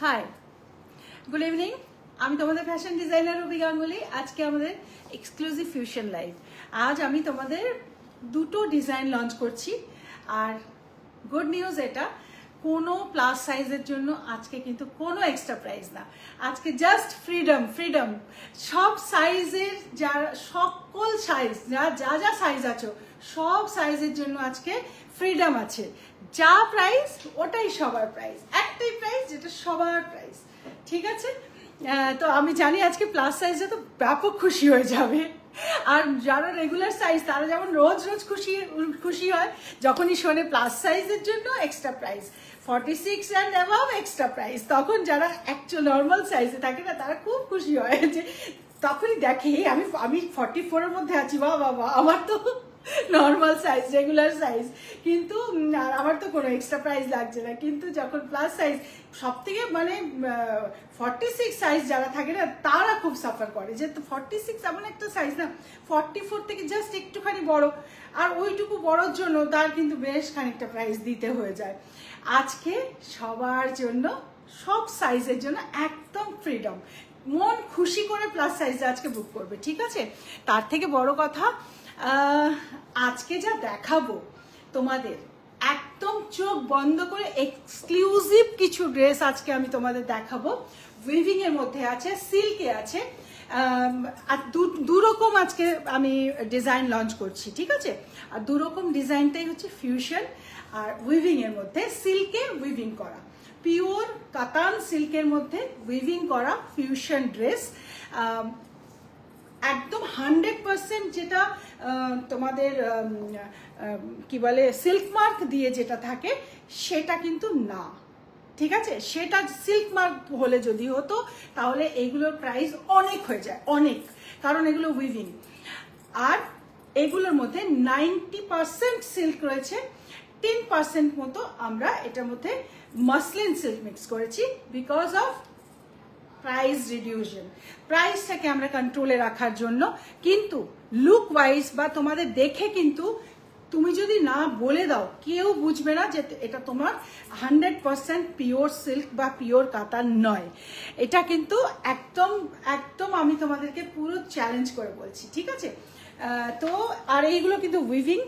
High, good evening. আমি তোমাদের fashion designer রবি গাঙ্গুলি। আজকে আমাদের এক্সক্লুসিভ ফিউশন লাইভ। আজ আমি তোমাদের দুটো ডিজাইন লঞ্চ করছি। আর গুড নিউজ, এটা কোনো প্লাস সাইজের জন্য আজকে কিন্তু কোনো এক্সট্রা প্রাইস না। আজকে জাস্ট ফ্রিডম ফ্রিডম সব সাইজের, যার সকল সাইজ, যা যা সাইজ আছো সব সাইজের জন্য আজকে ফ্রিডম আছে। যা প্রাইস ওটাই সবার প্রাইস, একটাই প্রাইস যেটা সবার প্রাইস, ঠিক আছে? তো আমি জানি আজকে প্লাস সাইজে তো ব্যাপক খুশি হয়ে যাবে। আর যারা রেগুলার সাইজ তারা যেমন রোজ রোজ খুশি হয় যখনই শোনে প্লাস সাইজের জন্য extra price, 46 and above extra price, তখন যারা অ্যাকচুয়াল নর্মাল সাইজে থাকে না তারা খুব খুশি হয় যে তখনই দেখে আমি 44 এর মধ্যে আছি, বাবা আমার তো নর্মাল সাইজ, রেগুলার সাইজ, কিন্তু আমার তো কোনো এক্সট্রা প্রাইস লাগছে না। কিন্তু যখন প্লাস সাইজ, সব থেকে মানে 46 সাইজ যারা থাকে না তারা খুব সাফার করে, যে 46 এমন একটা সাইজ না, 44 থেকে জাস্ট একটুখানি বড়, আর ওইটুকু বড়োর জন্য তার কিন্তু বেশ খানিকটা প্রাইস দিতে হয়ে যায়। আজকে সবার জন্য, সব সাইজের জন্য একদম ফ্রিডম, মন খুশি করে প্লাস সাইজে আজকে বুক করবে, ঠিক আছে? তার থেকে বড় কথা, আজকে যা দেখাবো তোমাদের, একদম চোখ বন্ধ করে এক্সক্লুসিভ কিছু ড্রেস আজকে আমি তোমাদের দেখাবো। উইভিং এর মধ্যে আছে, সিল্কে আছে, আর দুরকম আজকে আমি ডিজাইন লঞ্চ করছি, ঠিক আছে? আর দুরকম ডিজাইনটাই হচ্ছে ফিউশন আর উইভিং এর মধ্যে, সিল্কে উইভিং করা, পিওর কাতান সিল্কের মধ্যে উইভিং করা ফিউশন ড্রেস। একদম 100% যেটা তোমাদের কি বলে সিল্ক মার্ক দিয়ে যেটা থাকে সেটা কিন্তু না, ঠিক আছে? সেটা সিল্ক মার্ক হলে যদি হতো তাহলে এইগুলোর প্রাইস অনেক হয়ে যায়, অনেক, কারণ এগুলো উইভিং। আর এগুলোর মধ্যে 90% সিল্ক রয়েছে, 10% মতো আমরা এটার মধ্যে মাসলিন সিল্ক মিক্স করেছি, বিকজ অফ প্রাইস রিডিউশন, প্রাইসটাকে আমরা কন্ট্রোলে রাখার জন্য। কিন্তু লুক ওয়াইজ বা তোমাদের দেখে কিন্তু তুমি যদি না বলে দাও কেউ বুঝবে না যে এটা তোমার 100% পিওর সিল্ক বা পিওর কাতান নয়। এটা কিন্তু একদম একদম আমি তোমাদেরকে পুরো চ্যালেঞ্জ করে বলছি, ঠিক আছে? তো আর এইগুলো কিন্তু উইভিং,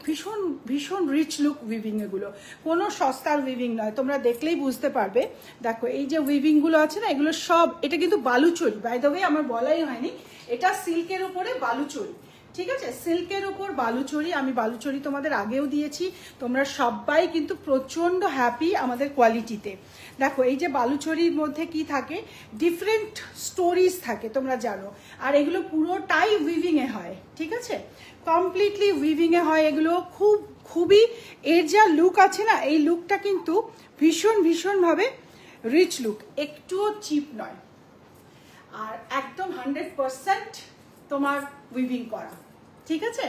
ভীষণ ভীষণ রিচ লুক উইভিং, এগুলো কোনো সস্তার উইভিং নয়, তোমরা দেখলেই বুঝতে পারবে। দেখো এই যে উইভিংগুলো আছে না, এগুলো সব, এটা কিন্তু বালুচরি, বাই দ্য ওয়ে আমার বলাই হয়নি, এটা সিল্কের উপরে বালুচরি, ঠিক আছে? সিল্কের উপর বালুচরি, আমি বালুচরি তোমাদের আগেও দিয়েছি, তোমরা সবাই কিন্তু প্রচন্ড হ্যাপি আমাদের কোয়ালিটিতে। দেখো এই যে বালুচরির মধ্যে কি থাকে, ডিফারেন্ট স্টোরিজ থাকে, তোমরা জানো। আর এগুলো পুরোটাই উইভিং এ হয়, ঠিক আছে? কমপ্লিটলি উইভিং এ হয় এগুলো। খুবই এর যা লুক আছে না, এই লুকটা কিন্তু ভীষণ ভীষণভাবে রিচ লুক, একটুও চিপ নয়, আর একদম 100% তোমার উইভিং করা, ঠিক আছে?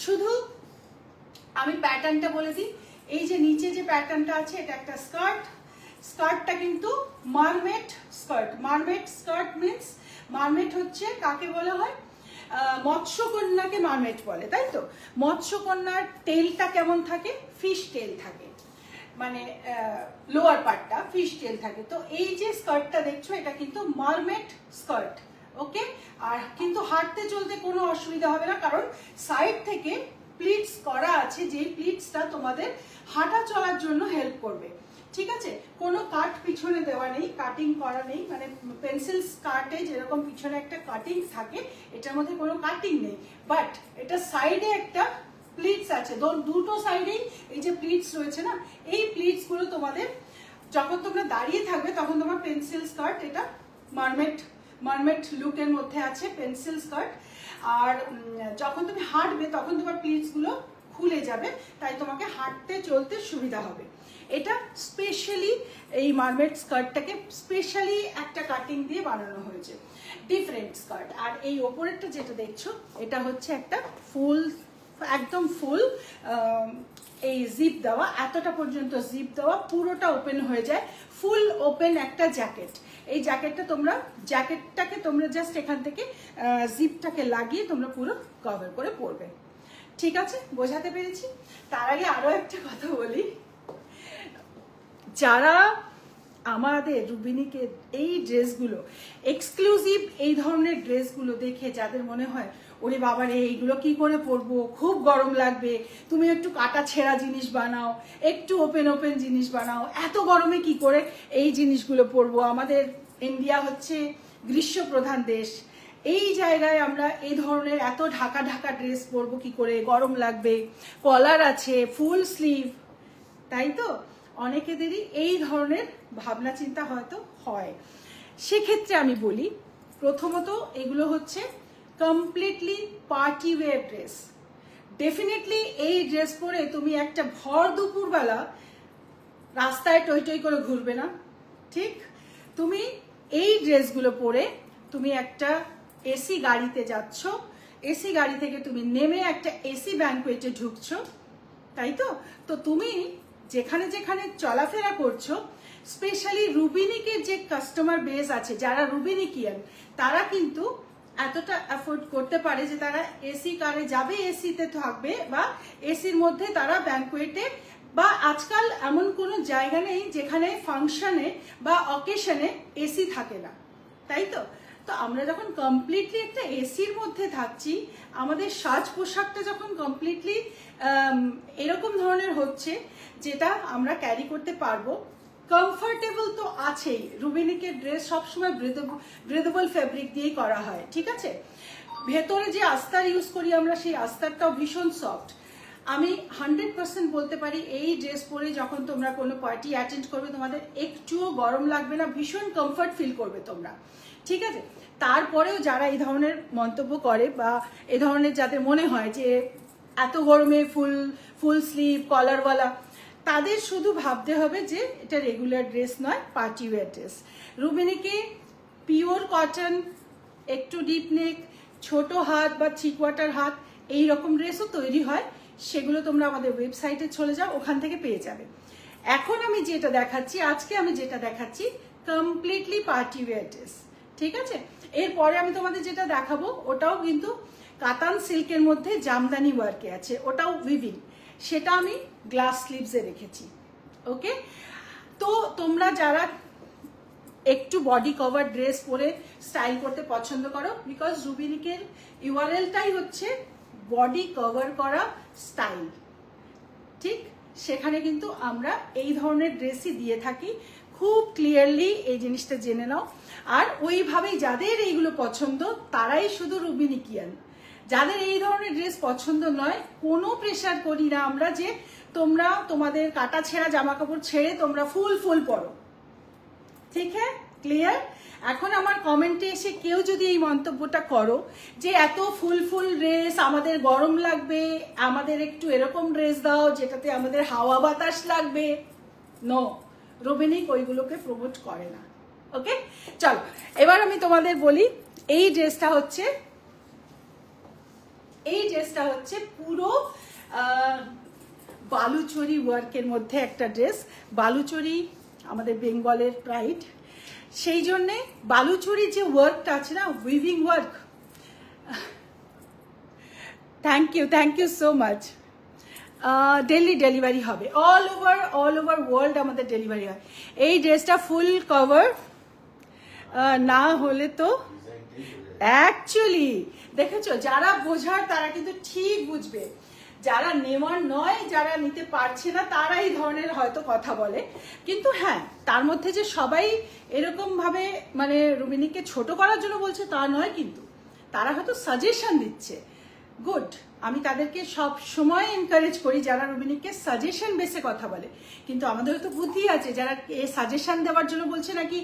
শুধু আমি প্যাটার্নটা বলে দিই, এই যে নিচে যে প্যাটার্নটা আছে এটা একটা স্কার্ট, স্কার্টটা কিন্তু mermaid skirt. Mermaid skirt means, mermaid হচ্ছে কাকে বলা হয়, মৎস্যকন্যাকে মারমেড বলে, তাই তো? মৎস্যকন্যার টেলটা কেমন থাকে, ফিশ টেল থাকে, মানে লোয়ার পার্টটা ফিশ টেল থাকে। তো এই যে স্কার্টটা দেখছো এটা কিন্তু মারমেড স্কার্ট, ওকে? আর কিন্তু হাঁটতে চলতে কোনো অসুবিধা হবে না, কারণ সাইড থেকে প্লিটস করা আছে, যে প্লিটসটা তোমাদের হাঁটা চলার জন্য হেল্প করবে, ঠিক আছে? কোনো কাট পিছনে দেওয়া নেই, কাটিং করা নেই, মানে পেন্সিল স্কার্টে যেরকম পিছনে একটা কাটিং থাকে এটার মধ্যে কোনো কাটিং নেই, বাট এটা সাইডে একটা প্লিটস আছে, দুটো সাইডেই এই যে প্লিটস রয়েছে না, এই প্লিটস গুলো তোমাদের যখন তোমরা দাঁড়িয়ে থাকবে তখন তোমার পেন্সিল স্কার্ট, এটা মারমেড লুকের মধ্যে আছে পেন্সিল স্কার্ট। আর যখন তুমি হাঁটবে তখন তোমার প্লিটস গুলো খুলে যাবে, তাই তোমাকে হাঁটতে চলতে সুবিধা হবে। এটা স্পেশালি এই মারমেড স্কার্টটাকে স্পেশালি একটা কাটিং দিয়ে বানানো হয়েছে, ডিফারেন্ট স্কার্ট। আর এই ওপরেরটা যেটা দেখছো এটা হচ্ছে একটা ফুল, একদম ফুল এই জিপ দেওয়া, এতটা পর্যন্ত জিপ দেওয়া, পুরোটা ওপেন হয়ে যায়, ফুল ওপেন একটা জ্যাকেট। এই জ্যাকেটটাকে তোমরা জাস্ট এখান থেকে জিপটাকে লাগিয়ে তোমরা পুরো কভার করে পরবে, ঠিক আছে? বোঝাতে পেরেছি? তার আগে আরো একটা কথা বলি, যারা আমাদের রুবিনিকে এই ড্রেসগুলো এক্সক্লুসিভ, এই ধরনের ড্রেসগুলো দেখে যাদের মনে হয় ওরে বাবারে এইগুলো কি করে পরবো, খুব গরম লাগবে, তুমি একটু কাটা ছেঁড়া জিনিস বানাও, একটু ওপেন ওপেন জিনিস বানাও, এত গরমে কি করে এই জিনিসগুলো পরবো, আমাদের ইন্ডিয়া হচ্ছে গ্রীষ্মপ্রধান দেশ, এই জায়গায় আমরা এই ধরনের এত ঢাকা ঢাকা ড্রেস পরবো কি করে, গরম লাগবে, কলার আছে, ফুল স্লিভ, তাই তো অনেকেদেরই এই ধরনের ভাবনা চিন্তা হয়তো হয়। সেক্ষেত্রে আমি বলি, প্রথমত এগুলো হচ্ছে completely party wear dress. Definitely এই ড্রেস পরে তুমি একটা ভর দুপুরবেলা রাস্তায় টই টই করে ঘুরবে না, ঠিক? তুমি এই ড্রেসগুলো পরে তুমি একটা এসি গাড়িতে যাচ্ছ, এসি গাড়ি থেকে তুমি নেমে একটা এসি ব্যাংকুয়েটে ঢুকছো, তাই তো? তো তুমি যেখানে যেখানে চলাফেরা করছো, স্পেশালি রুবিনিকের যে কাস্টমার বেস আছে যারা রুবিনিকিয়ান, তারা কিন্তু এতটা অ্যাফোর্ড করতে পারে যে তারা এসি কারে যাবে, এসিতে থাকবে, বা এসির মধ্যে তারা ব্যাংকুয়েটে, বা আজকাল এমন কোনো জায়গা নেই যেখানে ফাংশনে বা অকেশনে এসি থাকে না, তাই তো? তো আমরা যখন কমপ্লিটলি একটা এসির মধ্যে থাকছি, আমাদের সাজ পোশাকটা যখন কমপ্লিটলি এরকম ধরনের হচ্ছে যেটা আমরা ক্যারি করতে পারবো, কমফর্টেবল তো আছেই। রুবিনিকের ড্রেস সবসময় ব্রেদেবল ফ্যাব্রিক দিয়েই করা হয়, ঠিক আছে? ভেতরে যে আস্তার ইউজ করি আমরা, সেই আস্তারটাও ভীষণ সফট। আমি 100% বলতে পারি এই ড্রেস পরে যখন তোমরা কোনো পার্টি অ্যাটেন্ড করবে, তোমাদের একটুও গরম লাগবে না, ভীষণ কমফর্ট ফিল করবে তোমরা, ঠিক আছে? তারপরেও যারা এই ধরনের মন্তব্য করে বা এই ধরনের যাদের মনে হয় যে এত গরমে ফুল স্লিভ কলারওয়ালা, তাদের শুধু ভাবতে হবে যে এটা রেগুলার ড্রেস নয়, পার্টি ওয়্যার ড্রেস। রুবিনিকে পিওর কটন, একটু ডিপ নেক, ছোট হাত বা 3/4 হাত, এই রকম ড্রেসও তৈরি হয়, সেগুলো তোমরা আমাদের ওয়েবসাইটে চলে যাও, ওখান থেকে পেয়ে যাবে। এখন আমি যেটা দেখাচ্ছি, আজকে আমি যেটা দেখাচ্ছি কমপ্লিটলি পার্টি ওয়্যার ড্রেস, ঠিক আছে? এরপরে আমি তোমাদের যেটা দেখাবো ওটাও কিন্তু কাতান সিল্কের মধ্যে জামদানি ওয়ার্কে আছে, ওটাও উইভিং, সেটা আমি গ্লাস স্লিভসে রেখেছি, ওকে? তো তোমরা যারা একটু বডি কভার ড্রেস পরে স্টাইল করতে পছন্দ করো, বিকজ রুবিনিকের ইউআরএলটাই হচ্ছে বডি কভার করা স্টাইল, ঠিক? সেখানে কিন্তু আমরা এই ধরনের ড্রেসই দিয়ে থাকি। খুব ক্লিয়ারলি এই জিনিসটা জেনে নাও। আর ওইভাবেই যাদের এইগুলো পছন্দ তারাই শুধু রুবিনিকিয়ান। যাদের এই ধরনের ড্রেস পছন্দ নয়, কোনো প্রেশার করি না আমরা যে তোমরা তোমাদের কাটা ছেঁড়া জামা কাপড় ছেড়ে তোমরা ফুল পরো, ঠিক হ্যাঁ? ক্লিয়ার? এখন আমার কমেন্টে এসে কেউ যদি এই মন্তব্যটা করো যে এত ফুল ড্রেস আমাদের গরম লাগবে, আমাদের একটু এরকম ড্রেস দাও যেটাতে আমাদের হাওয়া বাতাস লাগবে, নো, রুবিনিক ওইগুলোকে প্রমোট করে না, ওকে? চলো এবার আমি তোমাদের বলি, এই ড্রেসটা হচ্ছে পুরো বালুচরি ওয়ার্কের মধ্যে একটা ড্রেস। বালুচরি আমাদের বেঙ্গলের প্রাইড, সেই জন্যে বালুচরি যে ওয়ার্কটা আছে না, weaving work, thank you so much. Delivery হবে অল ওভার ওয়ার্ল্ড, আমাদের ডেলিভারি হয়। এই ড্রেসটা ফুল কভার না হলে তো অ্যাকচুয়ালি দেখেছো, যারা বোঝার তারা কিন্তু ঠিক বুঝবে, যারা নেওয়ার নয়, যারা নিতে পারছে না, তারা এই ধরনের হয়তো কথা বলে। কিন্তু হ্যাঁ, তার মধ্যে যে সবাই এরকম ভাবে মানে রুবিনিকে ছোট করার জন্য বলছে তা নয়, কিন্তু তারা হয়তো সাজেশন দিচ্ছে। গুড, আমি তাদেরকে সব সময় এনকারেজ করি যারা রুবিনিকে সাজেশন বেসে কথা বলে। কিন্তু আমাদের তো বুদ্ধি আছে, যারা সাজেশন দেওয়ার জন্য বলছে নাকি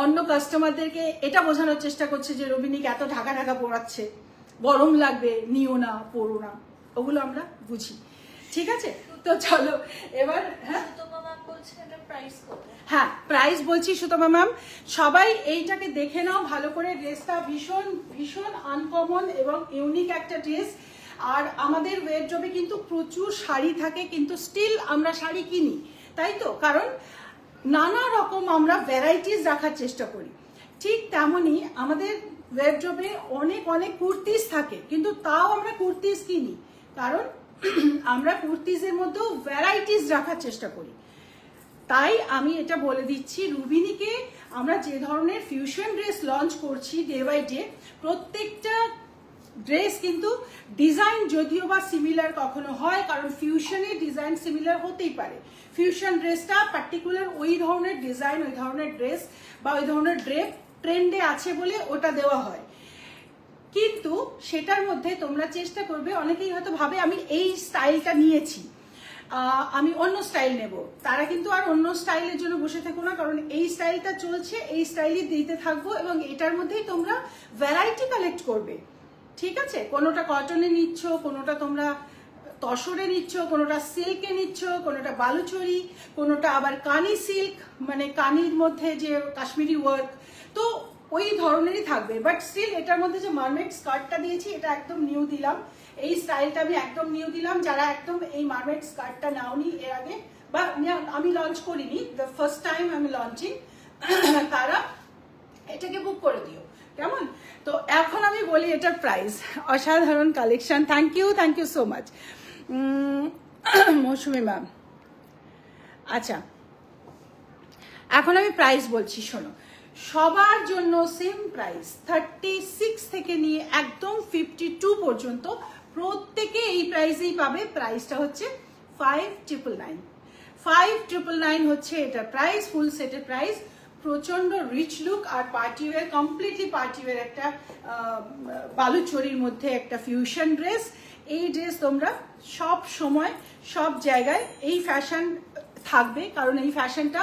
অন্য কাস্টমারদেরকে এটা বোঝানোর চেষ্টা করছে যে রুবিনিক এত ঢাকা পরাচ্ছে, গরম লাগবে, নিও না, পরো না, ওগুলো আমরা বুঝি, ঠিক আছে? তো চলো এবার, হ্যাঁ প্রাইস বলছি সুতমা ম্যাম, সবাই এইটাকে দেখে নাও ভালো করে। ড্রেসটা ভীষণ আনকমন এবং ইউনিক একটা ড্রেস। আর আমাদের ওয়ারড্রবে কিন্তু প্রচুর শাড়ি থাকে, কিন্তু স্টিল আমরা শাড়ি কিনি, তাই তো? কারণ নানা রকম আমরা ভ্যারাইটিস রাখার চেষ্টা করি। ঠিক তেমনই আমাদের ওয়ারড্রবে অনেক কুর্তিস থাকে, কিন্তু তাও আমরা কুর্তিস কিনি, কারণ আমরা কুর্তিসের মধ্যেও ভ্যারাইটিস রাখার চেষ্টা করি। তাই আমি এটা বলে দিচ্ছি, রুবিনিকে আমরা যে ধরনের ফিউশন ড্রেস লঞ্চ করছি ডে বাই ডে, প্রত্যেকটা ড্রেস কিন্তু ডিজাইন যদিও বা সিমিলার কখনো হয়, কারণ ফিউশনের ডিজাইন সিমিলার হতেই পারে। ফিউশন ড্রেসটা পার্টিকুলার ওই ধরনের ডিজাইন, ওই ধরনের ড্রেস বা ওই ধরনের ড্রেপ ট্রেন্ডে আছে বলে ওটা দেওয়া হয়, কিন্তু সেটার মধ্যে তোমরা চেষ্টা করবে, অনেকেই হয়তো ভাবে আমি এই স্টাইলটা নিয়েছি, আমি অন্য স্টাইল নেব, তারা কিন্তু আর অন্য স্টাইলের জন্য বসে থেকো না, কারণ এই স্টাইলটা চলছে, এই স্টাইলই দিতে থাকবো এবং এটার মধ্যেই তোমরা ভ্যারাইটি কালেক্ট করবে। ঠিক আছে, কোনোটা কটনে নিচ্ছ, কোনোটা তোমরা তসরে নিচ্ছ, কোনোটা সিল্কে নিচ্ছ, কোনোটা বালুচরি, কোনোটা আবার কানি সিল্ক, মানে কানির মধ্যে যে কাশ্মীরি ওয়ার্ক, তো ওই ধরনেরই থাকবে। বাট স্টিল এটার মধ্যে যে মারমেড স্কার্টটা দিয়েছি এটা একদম নিউ দিলাম, এই স্টাইলটা আমি একদম নিউ দিলাম। যারা একদম এই মারমেড স্কার্টটা নাওনি এর আগে, বা আমি লঞ্চ করিনি, দ্য ফার্স্ট টাইম আমি লঞ্চিং, তারা এটাকে বুক করে দিও, কেমন? তো এখন আমি বলি এটার প্রাইস। অসাধারণ collection, thank you so much Mousumi ma'am. আচ্ছা, এখন আমি প্রাইস বলছি, শোনো, সবার জন্য সেম প্রাইস, 36 থেকে নিয়ে একদম 52 পর্যন্ত প্রত্যেকে এই প্রাইসেই পাবে। প্রাইসটা হচ্ছে 5999। 5999 হচ্ছে এটা প্রাইস, ফুল সেটের প্রাইস। প্রচন্ড রিচ লুক আর party wear, completely party wear একটা বালুচরির মধ্যে একটা ফিউশন ড্রেস। এই ড্রেস তোমরা সব সময় সব জায়গায় এই ফ্যাশন থাকবে, কারণ এই ফ্যাশনটা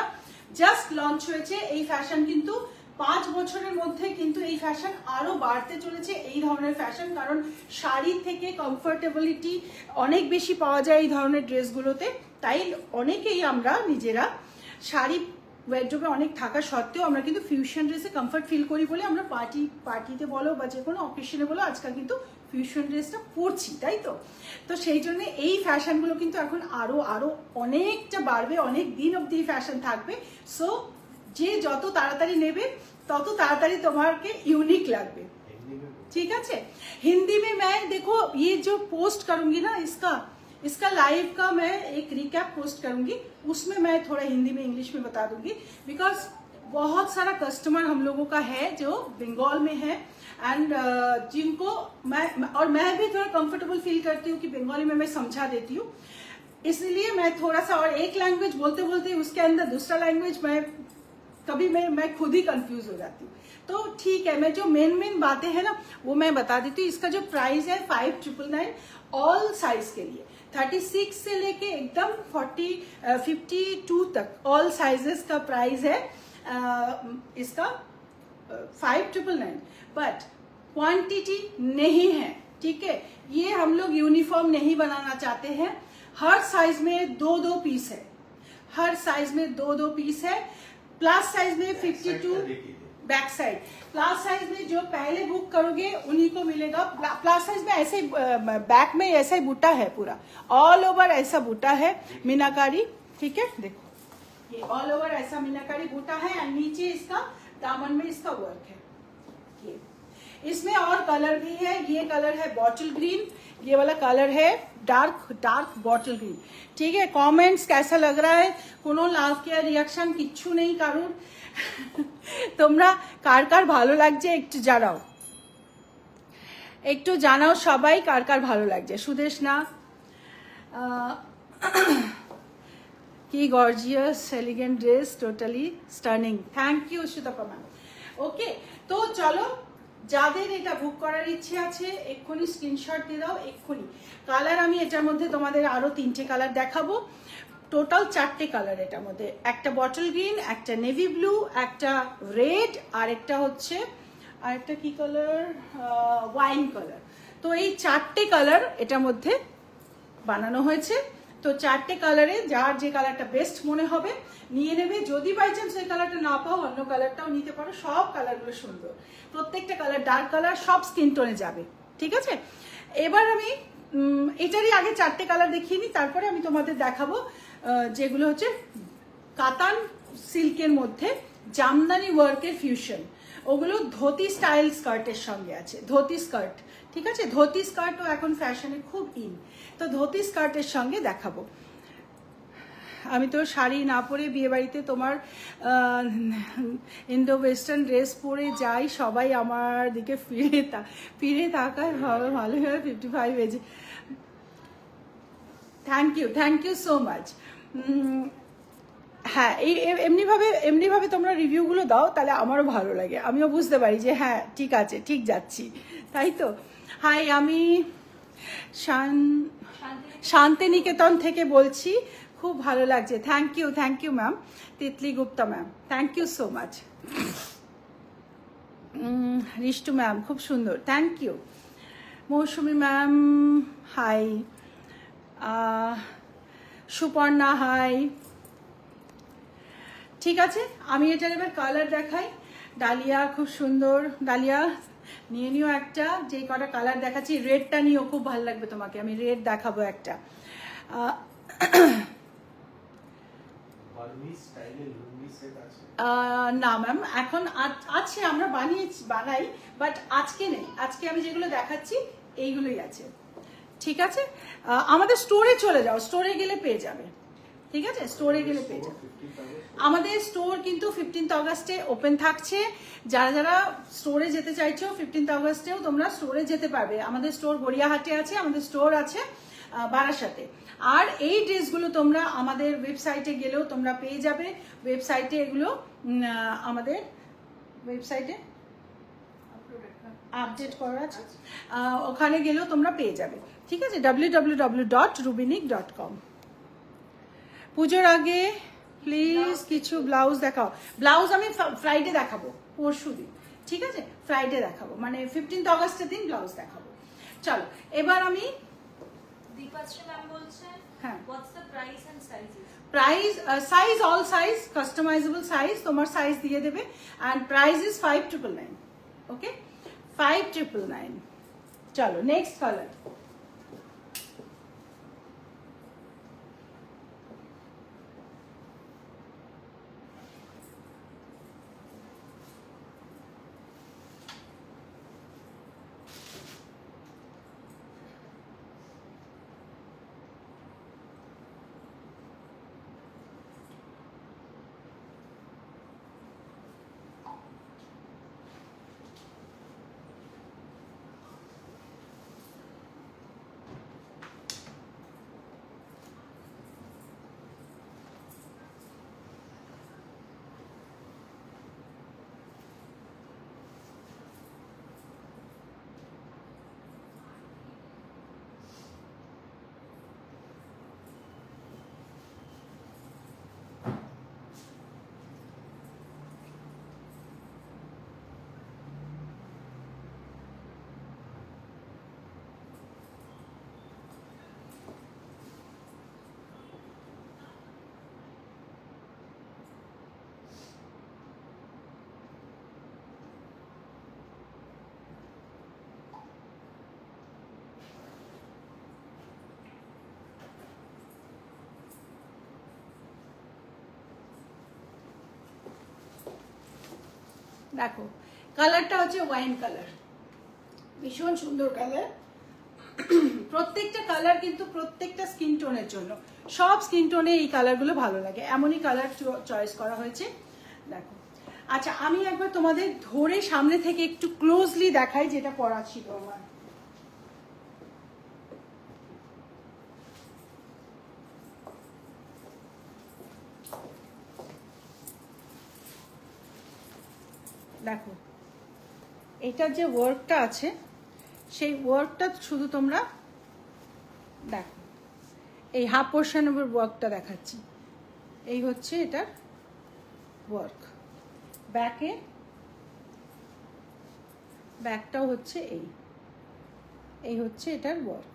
জাস্ট লঞ্চ হয়েছে। এই ফ্যাশন কিন্তু 5 বছরের মধ্যে কিন্তু এই ফ্যাশন আরো বাড়তে চলেছে, এই ধরনের ফ্যাশন, কারণ শাড়ি থেকে কমফোর্টেবিলিটি অনেক বেশি পাওয়া যায় এই ধরনের ড্রেসগুলোতে। তাই অনেকেই আমরা নিজেরা শাড়ি ওয়ারড্রোবে অনেক থাকা সত্ত্বেও আমরা কিন্তু ফিউশন ড্রেসে কমফর্ট ফিল করি বলে আমরা পার্টিতে বলো বা যে কোনো অকেশনে বলো আজকাল কিন্তু ফিউশন ড্রেসটা পরছি, তাই তো? তো সেই জন্য এই ফ্যাশনগুলো কিন্তু এখন আরো অনেকটা বাড়বে, অনেক দিন অব্দি ফ্যাশন থাকবে। সো যে যত তাড়াতাড়ি নেবে তত তাড়াতাড়ি তোমাকে यूनिक লাগবে, ठीक है? हिंदी में मैं देखो ये जो पोस्ट करूंगी ना, इसका लाइव का मैं एक रिकैप पोस्ट करूंगी, उसमें मैं थोड़ा हिंदी में इंग्लिश में बता दूंगी, बिकॉज बहुत सारा कस्टमर हम लोगों का है जो बंगाल में है, एंड जिनको मैं भी थोड़ा कंफर्टेबल फील करती हूँ कि बंगाली में मैं समझा देती हूँ, इसलिए मैं थोड़ा सा, और एक लैंग्वेज बोलते बोलते उसके अंदर दूसरा लैंग्वेज कभी मैं खुद ही कंफ्यूज हो जाती हूँ। तो ठीक है, मैं जो मेन बातें हैं ना वो मैं बता देती हूँ। इसका जो प्राइस है 5999 ऑल साइज के लिए, 36 से लेके एकदम 52 तक ऑल साइजेस का प्राइस है इसका 5999। बट क्वांटिटी नहीं है, ठीक है? ये हम लोग यूनिफॉर्म नहीं बनाना चाहते हैं। हर साइज में 2-2 पीस है, हर साइज में 2-2 पीस है। प्लस साइज में 52, बैक साइड प्लस साइज में जो पहले बुक करोगे उन्हीं को मिलेगा। प्लस साइज में ऐसे बैक में ऐसा ही बूटा है, पूरा ऑल ओवर ऐसा बूटा है मीनाकारी, ठीक है? देखो ये ऑल ओवर ऐसा मीनाकारी बूटा है, और नीचे इसका दामन में इसका वर्क है। ये इसमें और कलर भी है, ये कलर है बॉटल ग्रीन, ये वाला कलर है डार्क बॉटल ग्रीन, ठीक है? कमेंट्स कैसा लग रहा है, कोनो लाভ के रिएक्शन किच्छु नहीं কারণ তোমরা কার ভালো লাগছে একটু জানাও সবাই কার ভালো লাগছে। সুদেশ না কি gorgeous elegant dress, totally stunning, thank you Sutapa ma'am. Okay, তো চলো, যাদের এটা বুক করার ইচ্ছে আছে এক্ষুনি স্ক্রিনশট দিয়ে দাও, এক্ষুনি। কালার আমি এটার মধ্যে তোমাদের আরো 3টে কালার দেখাবো, টোটাল 4টে কালার এটার মধ্যে, একটা বটল গ্রিন, একটা নেভি ব্লু, একটা রেড, আর একটা হচ্ছে আরেকটা কি কালার, ওয়াইন কালার। তো এই 4টে কালার এটার মধ্যে বানানো হয়েছে। তো 4টে কালারে যার যে কালারটা বেস্ট মনে হবে নিয়ে নেবে। যদি বাই চান্স ওই কালারটা না পাও অন্য কালারটাও নিতে পারো, সব কালারগুলো সুন্দর, প্রত্যেকটা কালার ডার্ক কালার, সব স্কিন টোনে যাবে, ঠিক আছে? এবার আমি এটারই আগে 4টে কালার দেখিয়ে নিই, তারপরে আমি তোমাদের দেখাবো যেগুলো হচ্ছে কাতান সিল্কের মধ্যে জামদানি ওয়ার্কের ফিউশন, ওগুলো ধোতি স্টাইল স্কার্টের সঙ্গে আছে, ধোতি স্কার্ট, ঠিক আছে? ধোতি স্কার্টও এখন ফ্যাশনে খুব ইন, তো ধোতি স্কার্টের সঙ্গে দেখাবো। আমি তো শাড়ি না পরে বিয়ে বাড়িতে তোমার ইন্ডো ওয়েস্টার্ন ড্রেস পরে যাই, সবাই আমার দিকে ফিরে তাকায়, ভালো ভালো 55 এজে। Thank you so much. হ্যাঁ, এমনিভাবে তোমরা রিভিউগুলো দাও, তাহলে আমারও ভালো লাগে, আমিও বুঝতে পারি যে হ্যাঁ ঠিক আছে, ঠিক যাচ্ছি, তাই তো। হাই, আমি শান্তিনিকেতন থেকে বলছি, খুব ভালো লাগছে। Thank you ma'am, Titli Gupta ma'am, thank you so much. Ristu ma'am খুব সুন্দর, thank you. Mousumi ma'am hi, Suparna hi. ঠিক আছে, আমি এটার এবার কালার দেখাই। ডালিয়া খুব সুন্দর, ডালিয়া নিয়ে নিও একটা। যে কটা কালার দেখাচ্ছি, রেডটা নিও, খুব ভালো লাগবে তোমাকে, আমি রেড দেখাবো একটা। না ম্যাম, এখন আছে, আমরা বানাই, বাট আজকে নেই। আজকে আমি যেগুলো দেখাচ্ছি এইগুলোই আছে। ঠিক আছে, আমাদের স্টোরে চলে যাও, স্টোরে গেলে পেয়ে যাবে। ঠিক আছে, স্টোরে গেলে পেয়ে যাবে। আমাদের স্টোর কিন্তু 15 অগাস্টে ওপেন থাকছে। যারা যারা স্টোরে যেতে চাইছো 15 অগাস্টেও তোমরা স্টোরে যেতে পারবে। আমাদের স্টোর গড়িয়াহাটে আছে, আমাদের স্টোর আছে বারাসাতে। আর এই ড্রেসগুলো তোমরা আমাদের ওয়েবসাইটে গেলেও তোমরা পেয়ে যাবে। ওয়েবসাইটে এগুলো আমাদের ওয়েবসাইটে আপডেট করা আছে, ওখানে গেলেও তোমরা পেয়ে যাবে। ঠিক আছে, www.rubiniq.com। পুজোর আগে প্লিজ কিছু ব্লাউজ দেখাও। ব্লাউজ আমি ফ্রাইডে দেখাবো, পরশুদিন। ঠিক আছে, ফ্রাইডে দেখাবো, মানে 15 অগাস্টের দিন ব্লাউজ দেখাবো। চলো, এবার আমি দীপাশ্রী ম্যাম বলছেন, হ্যাঁ, what's the price and sizes? Price, size, all size, customisable size, তোমার সাইজ দিয়ে দেবে। And price is 5999। ওকে, 5999। চলো, নেক্সট কালার। দেখো, কালারটা হচ্ছে ওয়াইন কালার, ভীষণ সুন্দর কালার। প্রত্যেকটা কালার কিন্তু প্রত্যেকটা স্কিন টোনের জন্য, সব স্কিন টোনে এই কালারগুলো ভালো লাগে, এমনই কালার চয়েস করা হয়েছে। দেখো, আচ্ছা আমি একবার তোমাদের ধরে সামনে থেকে একটু ক্লোজলি দেখাই যেটা পরা ছিল আমার। দেখো, এটার যে ওয়ার্কটা আছে সেই ওয়ার্কটা শুধু তোমরা দেখো, এই হাফ পোর্শন ওপর ওয়ার্কটা দেখাচ্ছি। এই হচ্ছে এটার ওয়ার্ক, ব্যাকটাও হচ্ছে এই হচ্ছে এটার ওয়ার্ক।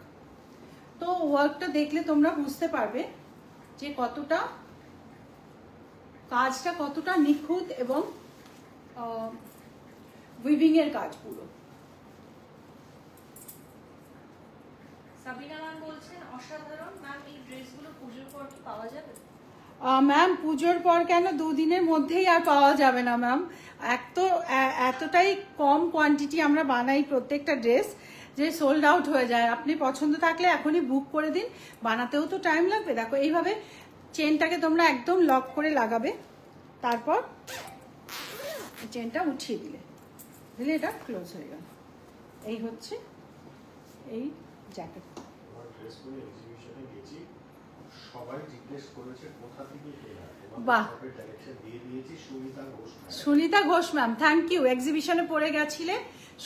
তো ওয়ার্কটা দেখলে তোমরা বুঝতে পারবে যে কাজটা কতটা নিখুঁত এবং উইভিং এর কাজ পুরো। সাবিনা ম্যাম বলছেন অসাধারণ। ম্যাম, এই ড্রেসগুলো পুজোর পর কি পাওয়া যাবে? ম্যাম, পুজোর পর কেন, 2 দিনের মধ্যেই আর পাওয়া যাবে না ম্যাম। এতটাই কম কোয়ান্টিটি আমরা বানাই প্রত্যেকটা ড্রেস যে সোল্ড আউট হয়ে যায়। আপনি পছন্দ থাকলে এখনই বুক করে দিন, বানাতেও তো টাইম লাগবে। দেখো, এইভাবে চেনটাকে তোমরা একদম লক করে লাগাবে, তারপর চেনটা উঠিয়ে দিলে এটা ক্লোজ হয়ে গেল। এই হচ্ছে এই জ্যাকেট। বাহ, Sunita Ghosh ma'am, thank you. এক্সিবিশনে পড়ে গেছিলে,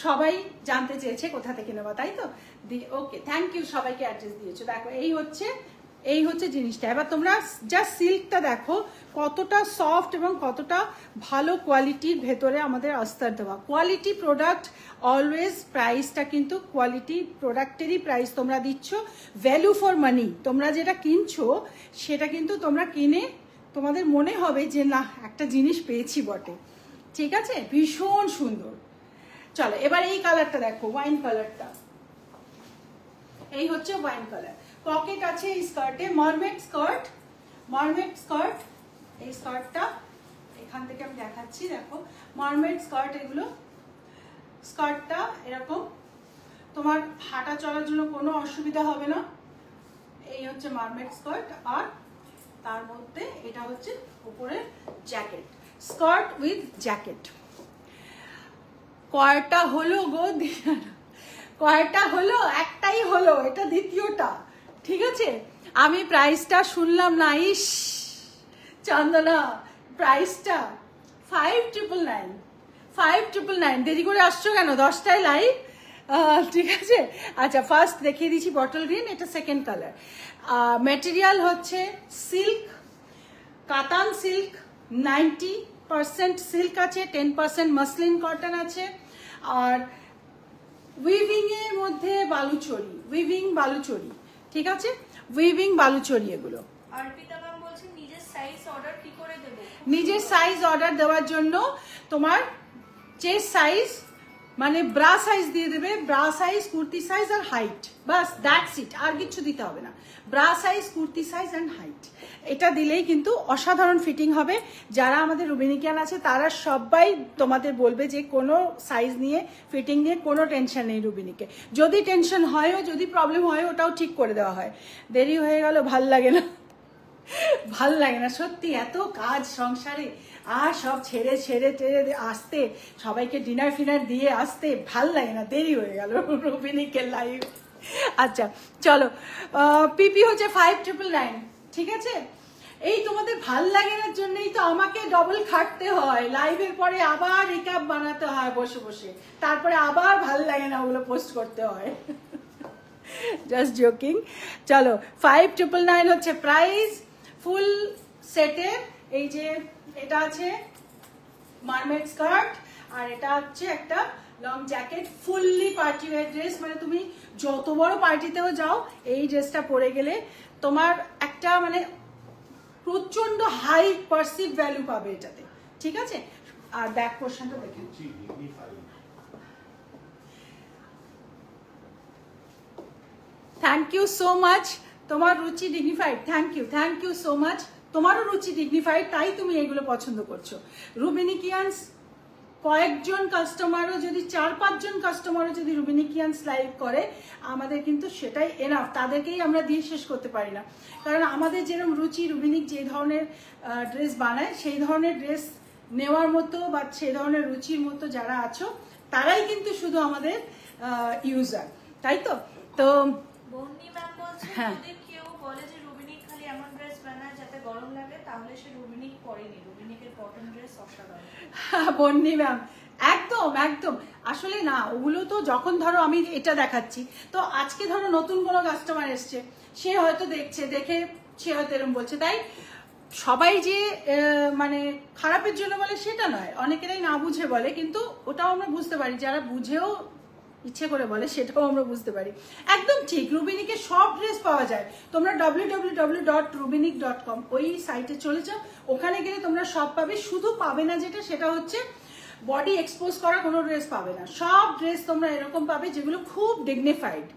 সবাই জানতে চেয়েছে কোথা থেকে নেওয়া, তাই তো? ওকে, থ্যাংক ইউ, সবাইকে অ্যাড্রেস দিয়েছো। দেখো এই হচ্ছে জিনিসটা। এবার তোমরা জাস্ট সিল্কটা দেখো কতটা সফট এবং কতটা ভালো কোয়ালিটির ভেতরে আমাদের আস্তর দেওয়া। কোয়ালিটি প্রোডাক্ট অলওয়েজ প্রাইসটা কিন্তু কোয়ালিটি প্রোডাক্টেরই প্রাইস তোমরা দিচ্ছ, ভ্যালু ফর মানি। তোমরা যেটা কিনছো সেটা কিন্তু তোমরা কিনে তোমাদের মনে হবে যে না, একটা জিনিস পেয়েছি বটে। ঠিক আছে, ভীষণ সুন্দর। চলো এবার এই কালারটা দেখো, ওয়াইন কালারটা। এই হচ্ছে ওয়াইন কালার। পকেট আছে এই স্কার্টে, মারমেড স্কার্ট। এই স্কার্টটা এখান থেকে আমি দেখাচ্ছি, দেখো মারমেড স্কার্ট। এগুলো স্কার্টটা এরকম, তোমার হাঁটা চলার জন্য কোনো অসুবিধা হবে না। এই হচ্ছে মারমেড স্কার্ট, আর তার মধ্যে এটা হচ্ছে উপরে জ্যাকেট, স্কার্ট উইথ জ্যাকেট। কয়টা হলো গো, কয়টা হলো? একটাই হলো, এটা দ্বিতীয়টা। ঠিক আছে, আমি প্রাইসটা শুনলাম না। ইস চন্দনা, প্রাইসটা 5999। দেরি করে আসছো কেন? 10টায় লাইভ, ঠিক আছে। আচ্ছা, ফার্স্ট দেখিয়ে দিচ্ছি বটল গ্রিন, এটা সেকেন্ড কালার। ম্যাটেরিয়াল হচ্ছে সিল্ক, কাতান সিল্ক, 90% সিল্ক আছে, 10% মাসলিন কটন আছে, আর উইভিং এর মধ্যে বালুচরি, উইভিং বালুচরি। ঠিক আছে, উইভিং বালুচরি এগুলো। অর্পিতা ম্যাম বলছেন নিজের সাইজ অর্ডার কি করে দেব? নিজের সাইজ অর্ডার দেওয়ার জন্য তোমার চেস্ট সাইজ মানে ব্রা সাইজ দিয়ে দেবে, ব্রা সাইজ, কুর্তি সাইজ আর হাইট, বাস দ্যাটস ইট, আর কিছু দিতে হবে না। Bra size, kurti size and height, এটা দিলেই কিন্তু অসাধারণ ফিটিং হবে। যারা আমাদের রুবিনিকিয়ান আছে তারা সবাই তোমাদের বলবে যে কোনো সাইজ নিয়ে, ফিটিং নিয়ে কোনো টেনশন নেই রুবিনিকে। যদি টেনশন হয়ও, যদি প্রবলেম হয়, ওটাও ঠিক করে দেওয়া হয়। দেরি হয়ে গেল, ভাল লাগে না, ভাল লাগে না সত্যি, এত কাজ সংসারে, আর সব ছেড়ে আসতে, সবাইকে ডিনার ফিনার দিয়ে আসতে ভাল লাগে না, দেরি হয়ে গেল রুবিনিকে লাইভ। আচ্ছা চলো, পিপি হচ্ছে 5999। ঠিক আছে, এই তোমাদের ভাল লাগে না জন্যই তো আমাকে ডবল খাটতে হয়, লাইভের পরে আবার রিক্যাপ বানাতে হয় বসে বসে, তারপরে আবার ভাল লাগে না ওগুলো পোস্ট করতে হয়। Just joking. চলো 5999 হচ্ছে প্রাইস। ফুল সেটের এই যে এটা আছে মারমেড স্কার্ট, আর এটা হচ্ছে একটা long jacket, fully party wear dress. মানে তুমি যত বড় পার্টিতেও যাও, এই ড্রেসটা পরে গেলে তোমার একটা মানে প্রচন্ড হাই পারসিভ ভ্যালু পাবে এটাতে। ঠিক আছে, আর ব্যাক পোর্শনটা দেখে, থ্যাংক ইউ সো মাচ। তোমার রুচি dignified, thank you so much. তোমারও রুচি ডিগনিফাইড, তাই তুমি এগুলো পছন্দ করছো। রুবিনিকিয়ান্স কয়েকজন কাস্টমারও যদি, 4-5 জন কাস্টমারও যদি রুবিনিকিয়ান্স লাইভ করে, আমাদের কিন্তু সেটাই এনাফ। তাদেরকেই আমরা দিয়ে শেষ করতে পারি না, কারণ আমাদের যেরকম রুচি, রুবিনিক যে ধরনের ড্রেস বানায়, সেই ধরনের ড্রেস নেওয়ার মতো বা সেই ধরনের রুচির মতো যারা আছো, তারাই কিন্তু শুধু আমাদের ইউজার, তাই তো? তো বন্নি ম্যাম বলছে যদি কেউ বলে যে রুবিনিক খালি এমন ড্রেস বানায় যাতে গরম লাগে, তাহলে সে রুবিনিক পরেনি। রুবিনিকের কটন ড্রেস অসাধারণ। বন্নি ম্যাম একদম একদম, আসলে না, ওগুলো তো যখন ধরো আমি এটা দেখাচ্ছি, তো আজকে ধরো নতুন কোনো কাস্টমার এসছে, সে হয়তো দেখছে, দেখে সে হয়তো এরকম বলছে। তাই সবাই যে মানে খারাপের জন্য বলে সেটা নয়, অনেকেরাই না বুঝে বলে, কিন্তু ওটাও আমরা বুঝতে পারি, যারা বুঝেও ইচ্ছে করে বলে সেটাও আমরা বুঝতে পারি। একদম ঠিক, রুবিনিকে সব ড্রেস পাওয়া যায়। তোমরা www.rubinik.com ওই সাইটে চলে যাও, ওখানে গেলে তোমরা সব পাবে। শুধু পাবে না যেটা, সেটা হচ্ছে বডি এক্সপোজ করা কোনো ড্রেস পাবে না। সব ড্রেস তোমরা এরকম পাবে যেগুলো খুব ডিগনিফাইড।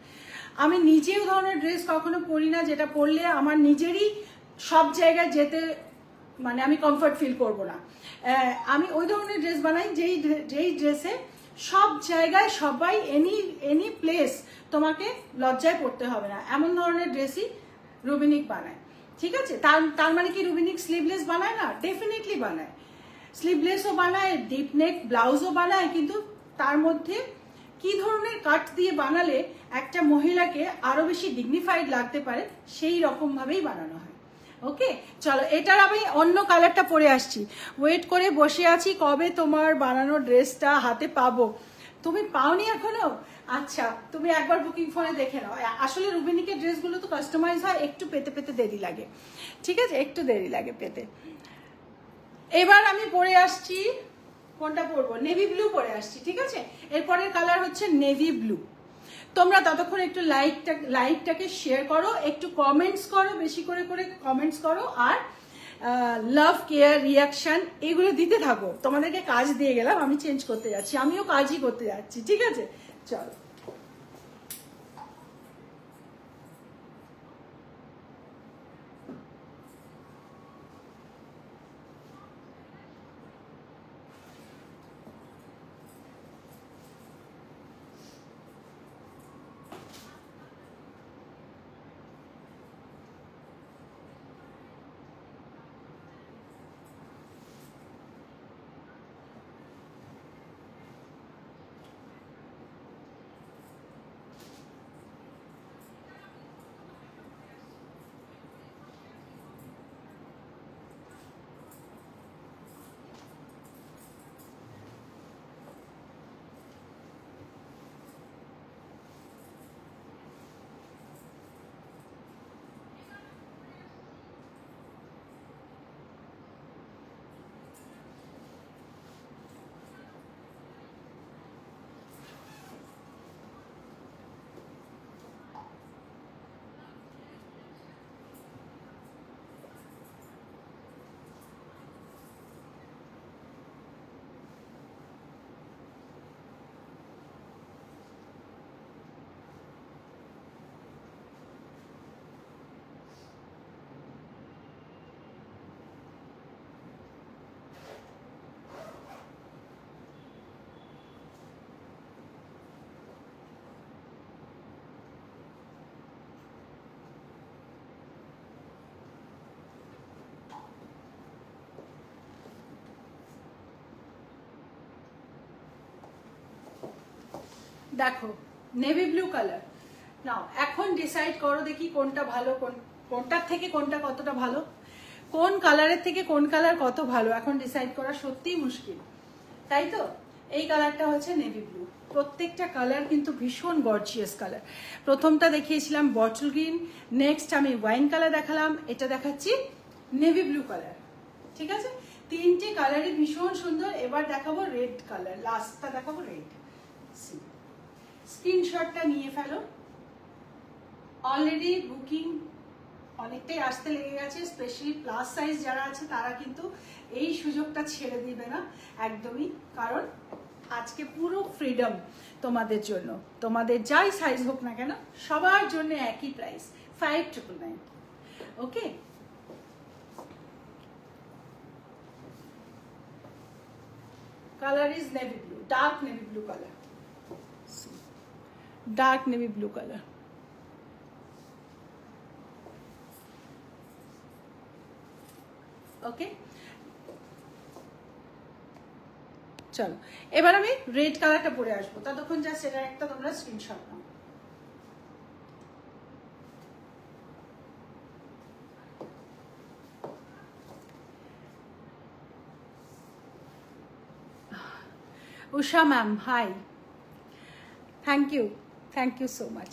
আমি নিজেও ধরনের ড্রেস কখনো পরি না, যেটা পরলে আমার নিজেরই সব জায়গায় যেতে মানে আমি কমফর্ট ফিল করব না। আমি ওই ধরনের ড্রেস বানাই যেই ড্রেসে সব জায়গায় সবাই এনি প্লেস তোমাকে লজ্জায় পড়তে হবে না, এমন ধরনের ড্রেসই রুবিনিক বানায়। ঠিক আছে, তার মানে কি রুবিনিক স্লিভলেস বানায় না? ডেফিনেটলি বানায়, স্লিভলেসও বানায়, ডিপ নেক ব্লাউজও বানায়, কিন্তু তার মধ্যে কি ধরনের কাট দিয়ে বানালে একটা মহিলাকে আরো বেশি ডিগনিফাইড লাগতে পারে সেই রকম ভাবেই বানানো হয়। ওকে, চলো এটার আমি অন্য কালারটা পরে আসছি। ওয়েট করে বসে আছি কবে তোমার বানানো ড্রেসটা হাতে পাবো। তুমি পাওনি এখনো? আচ্ছা, তুমি একবার বুকিং ফোনে দেখে নাও। আসলে রুবিনিকের ড্রেসগুলো তো কাস্টমাইজ হয়, একটু পেতে পেতে দেরি লাগে, ঠিক আছে, একটু দেরি লাগে পেতে। এবার আমি পরে আসছি, কোনটা পরবো? নেভি ব্লু পরে আসছি, ঠিক আছে। এরপরের কালার হচ্ছে নেভি ব্লু। তোমরা ততক্ষণ একটু লাইকটাকে শেয়ার করো, একটু কমেন্টস করো, বেশি করে কমেন্টস করো, আর লাভ, কেয়ার, রিয়াকশন এগুলো দিতে থাকো। তোমাদেরকে কাজ দিয়ে গেলাম, আমি চেঞ্জ করতে যাচ্ছি, আমিও কাজই করতে যাচ্ছি, ঠিক আছে। চলো, দেখো নেভি ব্লু কালার। নাও এখন ডিসাইড করো দেখি কোনটা ভালো, কোনটার থেকে কোনটা কতটা ভালো, কোন কালারের থেকে কোন কালার কত ভালো, এখন ডিসাইড করা সত্যিই মুশকিল, তাই তো। এই কালারটা হচ্ছে নেভি ব্লু। প্রত্যেকটা কালার কিন্তু ভীষণ গর্জিয়াস কালার। প্রথমটা দেখিয়েছিলাম বটল গ্রিন, নেক্সট আমি ওয়াইন কালার দেখালাম, এটা দেখাচ্ছি নেভি ব্লু কালার, ঠিক আছে। তিনটে কালারই ভীষণ সুন্দর। এবার দেখাবো রেড কালার, লাস্টটা দেখাবো রেড। স্ক্রিনশটটা নিয়ে ফেলো। অলরেডি বুকিং অনেকটাই আসতে লেগে গেছে, স্পেশালি প্লাস সাইজ যারা আছে তারা কিন্তু এই সুযোগটা ছেড়ে দিবে না একদমই, কারণ আজকে পুরো ফ্রিডম তোমাদের জন্য। তোমাদের যাই সাইজ হোক না কেন সবার জন্য একই price, 5,999। Okay, color is navy blue, dark navy blue color. See, dark navy blue color. Okay, চলো এবার আমি রেড কালারটা পরে আসবো, ততক্ষণ যা সেটার একটা তোমরা স্ক্রিনশট নাও। Usha ma'am hi, thank you so much.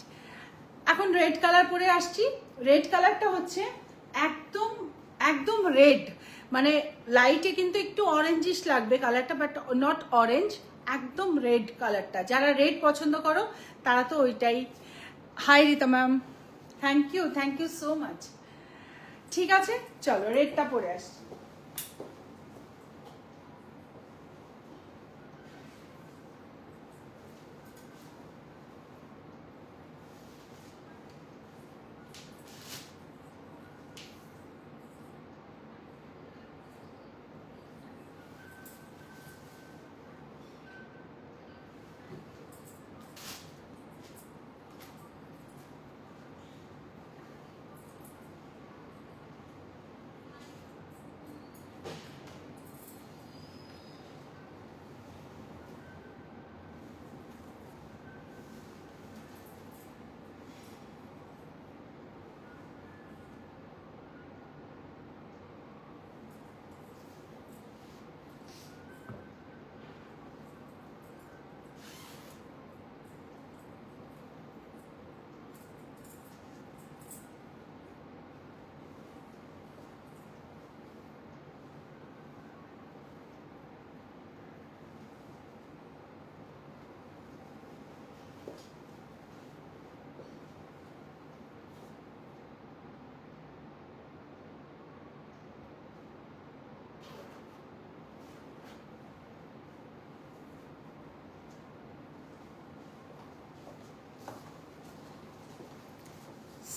এখন রেড কালার পরে আসছি। রেড কালারটা হচ্ছে একদম একদম রেড, মানে লাইটে কিন্তু একটু অরেঞ্জিশ লাগবে কালারটা, বাট নট অরেঞ্জ, একদম রেড কালারটা। যারা রেড পছন্দ করো তারা তো ওইটাই। Hi Rita ma'am, thank you so much. ঠিক আছে, চলো রেডটা পরে আসছি।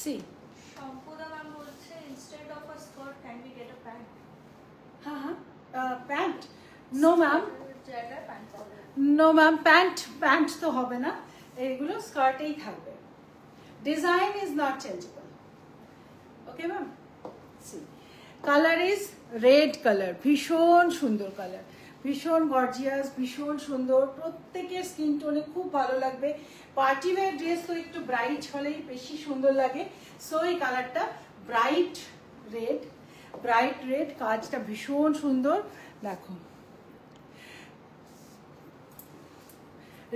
সি সম্পদা ম্যাম বলছে instead of a skirt can we get a pant? হ্যাঁ হ্যাঁ প্যান্ট নো ম্যাম জায়গায় প্যান্ট পাবে। নো ম্যাম প্যান্ট তো হবে না, এগুলো স্কার্টেই থাকবে। Design is not changeable. Okay ma'am. See colour is red colour, ভীষণ সুন্দর কালার, ভীষণ গর্জিয়াস, ভীষণ সুন্দর, প্রত্যেকের স্কিন টোনে খুব ভালো লাগবে। পার্টি ওয়্যার ড্রেস তো একটু ব্রাইট হলেই বেশি সুন্দর লাগে। সো এই কালারটা ব্রাইট রেড, কাজটা ভীষণ সুন্দর। দেখো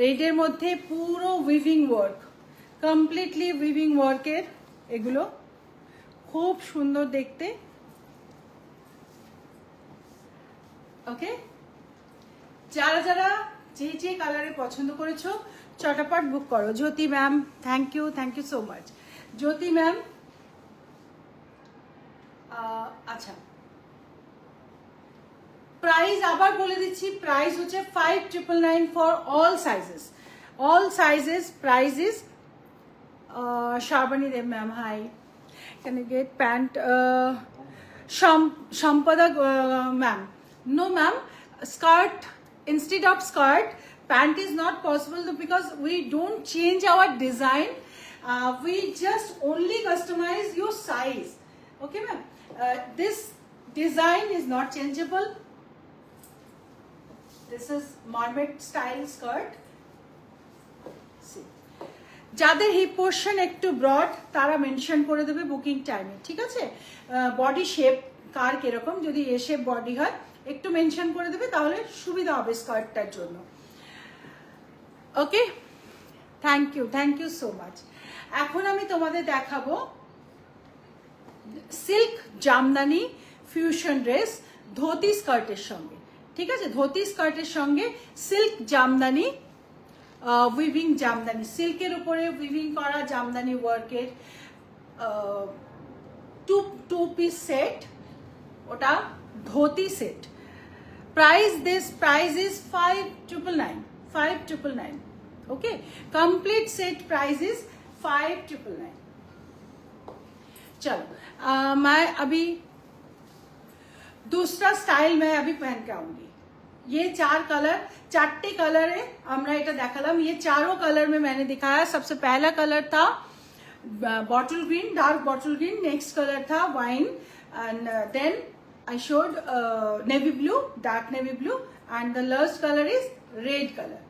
রেডের মধ্যে পুরো উইভিং ওয়ার্ক, কমপ্লিটলি উইভিং ওয়ার্কের, এগুলো খুব সুন্দর দেখতে। ওকে, যারা যারা যে কালারে পছন্দ করেছো চটাপট বুক করো। Jyoti ma'am thank you so much. Jyoti ma'am আচ্ছা প্রাইস আবার বলে দিচ্ছি, প্রাইস হচ্ছে 5999 for all sizes. Price is Shabani Dev ma'am, hi. Can you get pant? Shampada ma'am. No ma'am, skirt, instead of skirt, pant is not possible because we don't change our design. We just only customize your size. Okay ma'am. This design is not changeable. This is mermaid style skirt. See. যাদের heap portion একটু broad তারা mention করে দেবে booking টাইমে, ঠিক আছে? Body shape কার কিরকম, যদি এ শেপ বডি হয় একটু মেনশন করে দেবে, তাহলে সুবিধা হবে স্কার্টটার জন্য। Okay, thank you so much. এখন আমি তোমাদের দেখাবো silk jamdani fusion dress dhoti স্কার্টের সঙ্গে, ঠিক আছে? ধুতি স্কার্টের সঙ্গে সিল্ক জামদানি, উইভিং জামদানি, সিল্কের উপরে উইভিং করা জামদানি ওয়ার্কের টু পিস সেট, ওটা dhoti set. Price is 5999। Okay, complete set price is 5999। चलो मैं अभी दूसरा स्टाइल मैं अभी पहन के आऊंगी। ये चारटे कलर है, हमरा এটা দেখালাম। ये चारों कलर में मैंने दिखाया। सबसे पहला कलर था bottle green, dark bottle green. Next colour था wine, and then I showed navy blue, dark navy blue, and the last color is red color.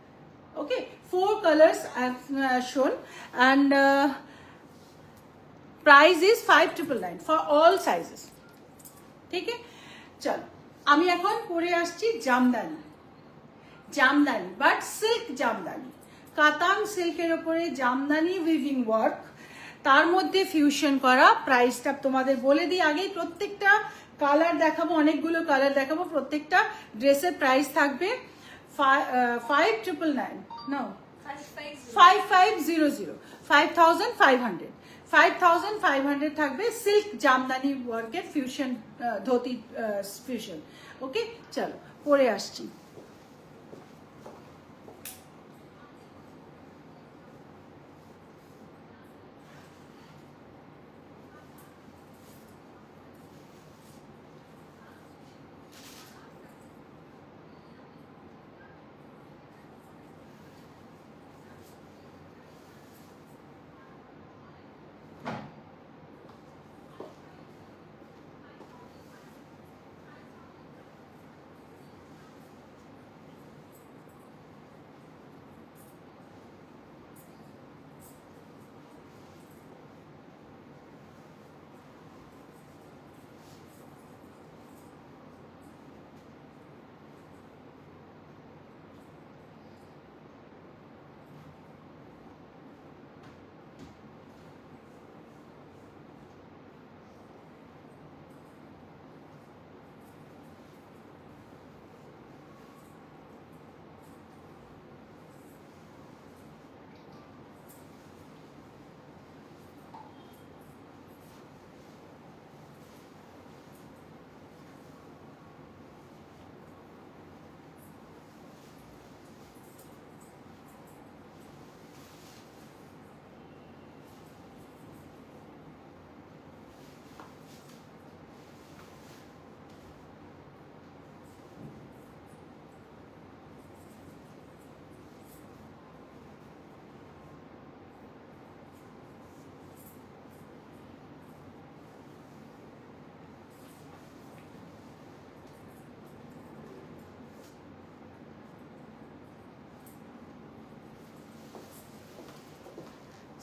Okay, 4 colors I have shown, and price is 5999 for all sizes. ठीक है, चलो আমি এখন পরে আসছি Jamdani but silk Jamdani, কাতান সিল্কের উপরে জামদানি উইভিং ওয়ার্ক, তার মধ্যে ফিউশন করা। প্রাইসটা তোমাদের বলে দিই আগেই। প্রত্যেকটা কালার দেখাবো, অনেকগুলো কালার দেখাবো। প্রত্যেকটা ড্রেসের প্রাইস থাকবে 5500 5500 থাকবে সিল্ক জামদানি ওয়ার্কের ফিউশন ধুতি ফিউশন। ওকে, চলো পরে আসছি।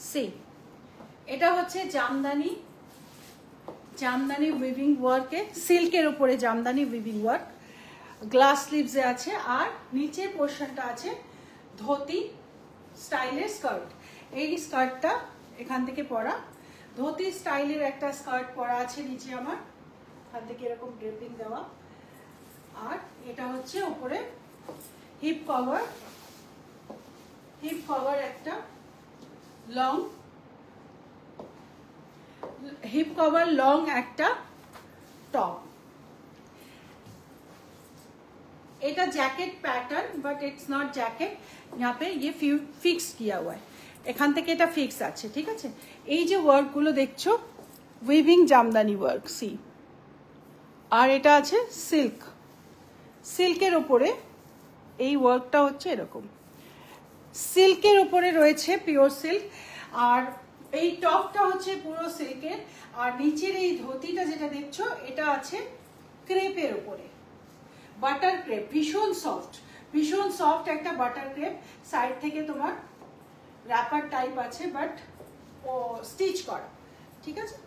সি এটা হচ্ছে জামদানি, জামদানি উইভিং ওয়ার্কে, সিল্কের উপরে জামদানি উইভিং ওয়ার্ক, গ্লাস স্লিভসে আছে, আর নিচের পোর্শনটা আছে ধুতি স্টাইলের স্কার্ট। এই স্কার্টটা এখান থেকে পরা, ধুতি স্টাইলের একটা স্কার্ট পরা আছে নিচে আমার, এখান থেকে এরকম ড্রেপিং দেওয়া। আর এটা হচ্ছে উপরে হিপ কভার, হিপ কভার একটা লং, हिप कवर लॉन्ग একটা टॉप। এটা jacket pattern but it's not jacket, यहाँ पे ये फिक्स किया हुआ है, এখান থেকে এটা ফিক্স আছে, ঠিক আছে। এই যে ওয়ার্ক গুলো দেখছো উইভিং জামদানি ওয়ার্ক, সি। আর এটা আছে সিল্ক, সিল্কের উপরে এই ওয়ার্কটা হচ্ছে এরকম, সিল্কের উপরে রয়েছে পিওর সিল্ক। আর এই টপটা হচ্ছে পুরো সিল্কের, আর নিচের এই ধুতিটা যেটা দেখছো এটা আছে ক্রেপের উপরে, বাটার ক্রেপ, ভীষণ সফট, ভীষণ সফট একটা বাটার ক্রেপ। সাইড থেকে তোমার র্যাপার টাইপ আছে বাট ও স্টিচ করা, ঠিক আছে।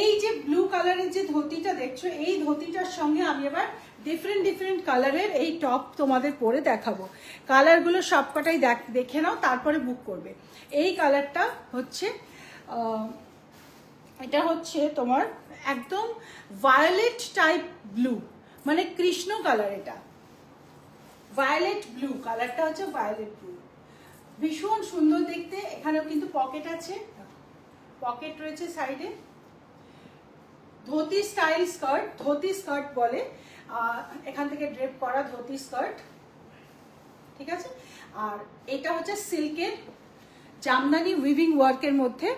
এই যে ব্লু কালারের যে ধুতিটা দেখছো, এই ধুতিটার সঙ্গে আমি এবার ডিফারেন্ট ডিফারেন্ট কালারের এই টপ তোমাদের পরে দেখাবো। কালারগুলো সবকটাই দেখে নাও, তারপরে বুক করবে। এই কালারটা হচ্ছে এটা হচ্ছে তোমার একদম ভায়োলেট টাইপ ব্লু, মানে কৃষ্ণ কালার, এটা ভায়োলেট ব্লু কালারটা হচ্ছে ভায়োলেট ব্লু, ভীষণ সুন্দর দেখতে। এখানেও কিন্তু পকেট আছে, পকেট রয়েছে সাইডে। Dhoti style skirt, dhoti skirt বলে, এখান থেকে ড্রেপ করা ধুতি স্কার্ট, ঠিক আছে। আর এটা হচ্ছে সিল্কের জামদানি উইভিং ওয়ার্কের মধ্যে।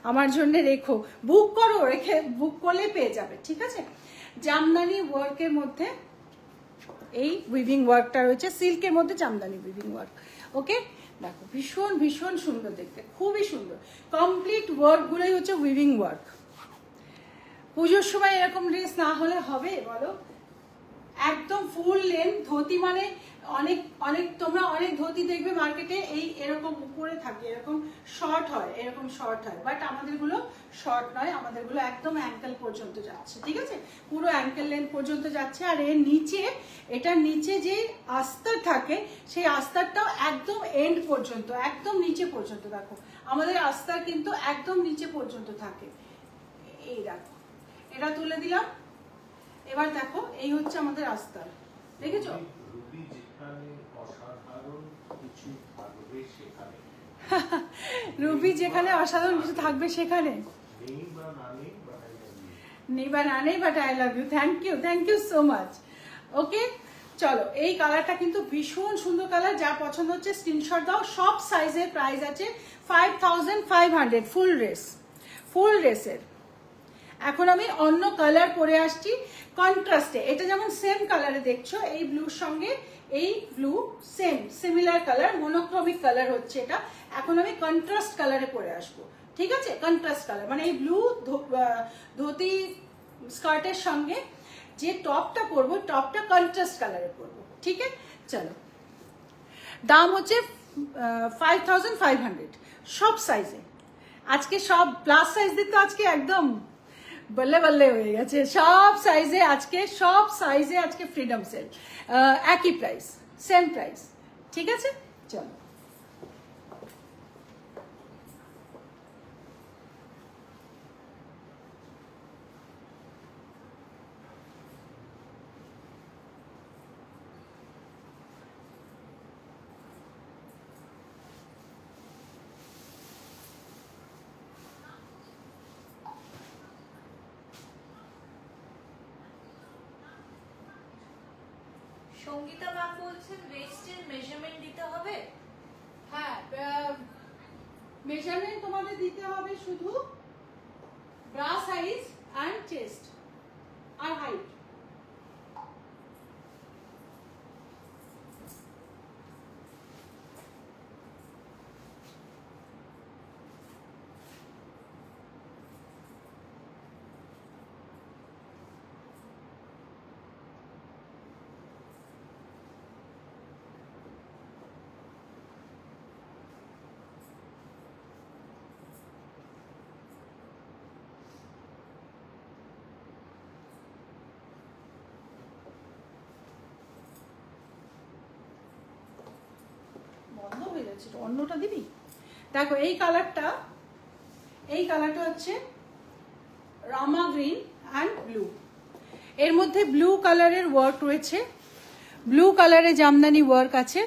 আমার জন্য রেখো, বুক করো, রেখে বুক করলে পেয়ে যাবে, ঠিক আছে। জামদানি ওয়ার্কের মধ্যে এই উইভিং ওয়ার্কটা রয়েছে, সিল্কের মধ্যে জামদানি উইভিং ওয়ার্ক, ওকে। দেখো ভীষণ ভীষণ সুন্দর দেখতে, খুবই সুন্দর, কমপ্লিট ওয়ার্কগুলোই হচ্ছে উইভিং ওয়ার্ক। পুজোর সময় এরকম ড্রেস না হলে হবে বলো, একদম ফুল লেন্থ ধুতি, মানে অনেক অনেক তোমরা অনেক ধুতি দেখবে মার্কেটে এই এরকম উপরে থাকে, এরকম শর্ট হয়, এরকম শর্ট হয়, বাট আমাদেরগুলো শর্ট নয়, আমাদেরগুলো একদম অ্যাঙ্কেল পর্যন্ত যাচ্ছে, ঠিক আছে, পুরো অ্যাঙ্কেল লেন্থ পর্যন্ত যাচ্ছে। আর এর নিচে, এটার নিচে যে আস্তর থাকে সেই আস্তরটাও একদম এন্ড পর্যন্ত, একদম নিচে পর্যন্ত। দেখো আমাদের আস্তর কিন্তু একদম নিচে পর্যন্ত থাকে, এই দেখো এটা তুলে দিলাম। এবার দেখো এই হচ্ছে আমাদের আস্তর, দেখেছো? রুবি যেখানে অসাধারণ কিছু থাকবে সেখানে নেই বা না নেই, but I love you, thank you so much. Okay চলো, এই কালারটা কিন্তু ভীষণ সুন্দর কালার, যা পছন্দ হচ্ছে স্ক্রিনশট দাও। সব সাইজের প্রাইস আছে 5500, ফুল ড্রেস, ফুল ড্রেসের। এখন আমি অন্য কালার পরে আসছি কন্ট্রাস্টে, এটা যেমন সেম কালারে দেখছো, এই ব্লুর সঙ্গে এই blue same similar colour, monochromic colour হচ্ছে এটা। এখন আমি কন্ট্রাস্ট কালারে পরে আসবো, ঠিক আছে, কন্ট্রাস্ট কালার মানে এই ব্লু ধুতি স্কার্টের সঙ্গে যে টপটা পরবো, টপটা কন্ট্রাস্ট কালারে পরবো, ঠিক আছে। চলো, দাম হচ্ছে 5500, সব সাইজে। আজকে সব প্লাস সাইজদের তো আজকে একদম বল্লে বল্লে হয়ে গেছে, সব সাইজে আজকে, সব সাইজে আজকে ফ্রিডম সেল, একই প্রাইস, সেম প্রাইস, ঠিক আছে। চলো, সঙ্গীতা ম্যাম বলছেন ওয়েস্টের মেজারমেন্ট দিতে হবে। হ্যাঁ, মেজারমেন্ট তোমাদের দিতে হবে শুধু ব্রা সাইজ এন্ড চেস্ট আর হাইট। হয়েছে, অন্যটা দিবি। দেখো এই কালারটা হচ্ছে রামা গ্রিন অ্যান্ড ব্লু, এর মধ্যে ব্লু কালারের ওয়ার্ক রয়েছে, ব্লু কালারে জামদানি ওয়ার্ক আছে,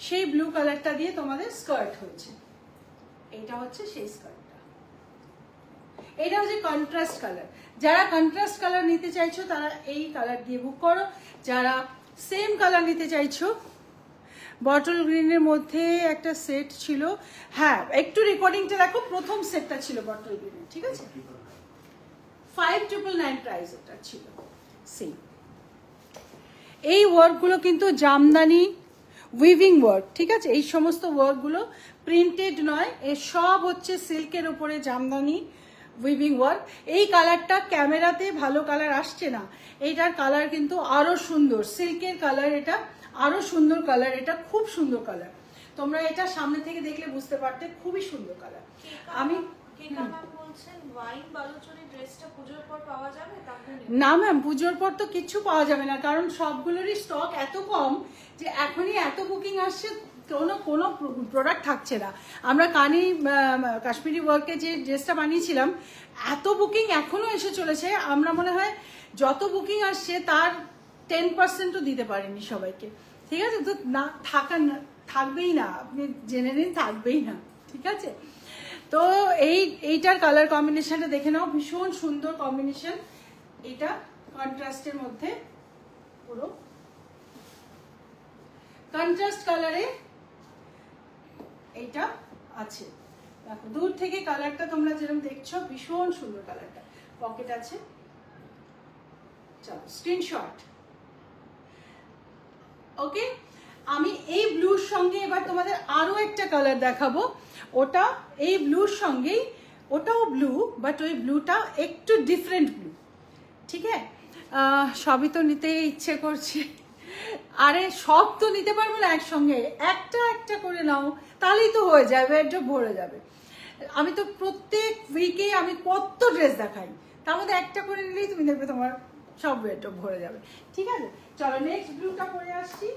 সেই ব্লু কালারটা দিয়ে তোমাদের স্কার্ট হয়েছে। এইটা হচ্ছে সেই স্কার্টটা, এটা হচ্ছে কন্ট্রাস্ট কালার। যারা কন্ট্রাস্ট কালার নিতে চাইছো তারা এই কালার দিয়ে বুক করো, যারা সেম কালার নিতে চাইছো, বটল গ্রিনের মধ্যে একটা সেট ছিল, হ্যাঁ একটু রেকর্ডিংটা দেখো, প্রথম সেটটা ছিল বটল গ্রিনের, ঠিক আছে, 5999 প্রাইস এটা ছিল সেম। এই ওয়ার্কগুলো কিন্তু জামদানি উইভিং ওয়ার্ক, ঠিক আছে, এই সমস্ত ওয়ার্কগুলো প্রিন্টেড নয়, এ সব হচ্ছে সিল্কের উপরে জামদানি উইভিং ওয়ার্ক। এই কালারটা ক্যামেরাতে ভালো কালার আসছে না, এইটার কালার কিন্তু আরো সুন্দর, সিল্কের কালার, এটা আরো সুন্দর কালার, এটা খুব সুন্দর কালার, তোমরা এটা সামনে থেকে দেখলে বুঝতে পারতে, খুবই সুন্দর কালার। আমি না ম্যাম, পুজোর পর তো কিচ্ছু পাওয়া যাবে না, কারণ সবগুলোরই স্টক এত কম যে এখনই এত বুকিং আসছে, কোনো প্রোডাক্ট থাকছে না। আমরা কাশ্মীরি ওয়ার্কে যে ড্রেসটা বানিয়েছিলাম, এত বুকিং এখনো এসে চলেছে, আমরা মনে হয় যত বুকিং আসছে তার 10%ও দিতে পারিনি সবাইকে, ঠিক আছে, তো না থাকবেই না, আপনি জেনে নিন থাকবেই না, ঠিক আছে। তো এইটার কালার কম্বিনেশনটা দেখে নাও, ভীষণ সুন্দর কম্বিনেশন, এটা কন্ট্রাস্টের মধ্যে, পুরো কন্ট্রাস্ট কালারে এইটা আছে। দেখো দূর থেকে কালারটা তোমরা যেরকম দেখছো, ভীষণ সুন্দর কালারটা, পকেট আছে, চলো স্ক্রিনশট। ওকে, আমি এই ব্লুর সঙ্গে এবার তোমাদের আরো একটা কালার দেখাবো, ওটা এই ব্লুর সঙ্গেই, ওটাও ব্লু বাট ওই ব্লুটা একটু ডিফারেন্ট ব্লু, ঠিক আছে। সবই তো নিতে ইচ্ছে করছে, আরে সব তো নিতে পারবো না একসঙ্গে, একটা একটা করে নাও তাহলেই তো হয়ে যাবে, এটা ভরে যাবে। আমি তো প্রত্যেক উইকে আমি কত ড্রেস দেখাই, তার মধ্যে একটা করে নিলেই তুমি দেখবে তোমার সব ওয়েটটা ভরে যাবে, ঠিক আছে। চলো নেক্সট ব্লুটা পরে আসছি।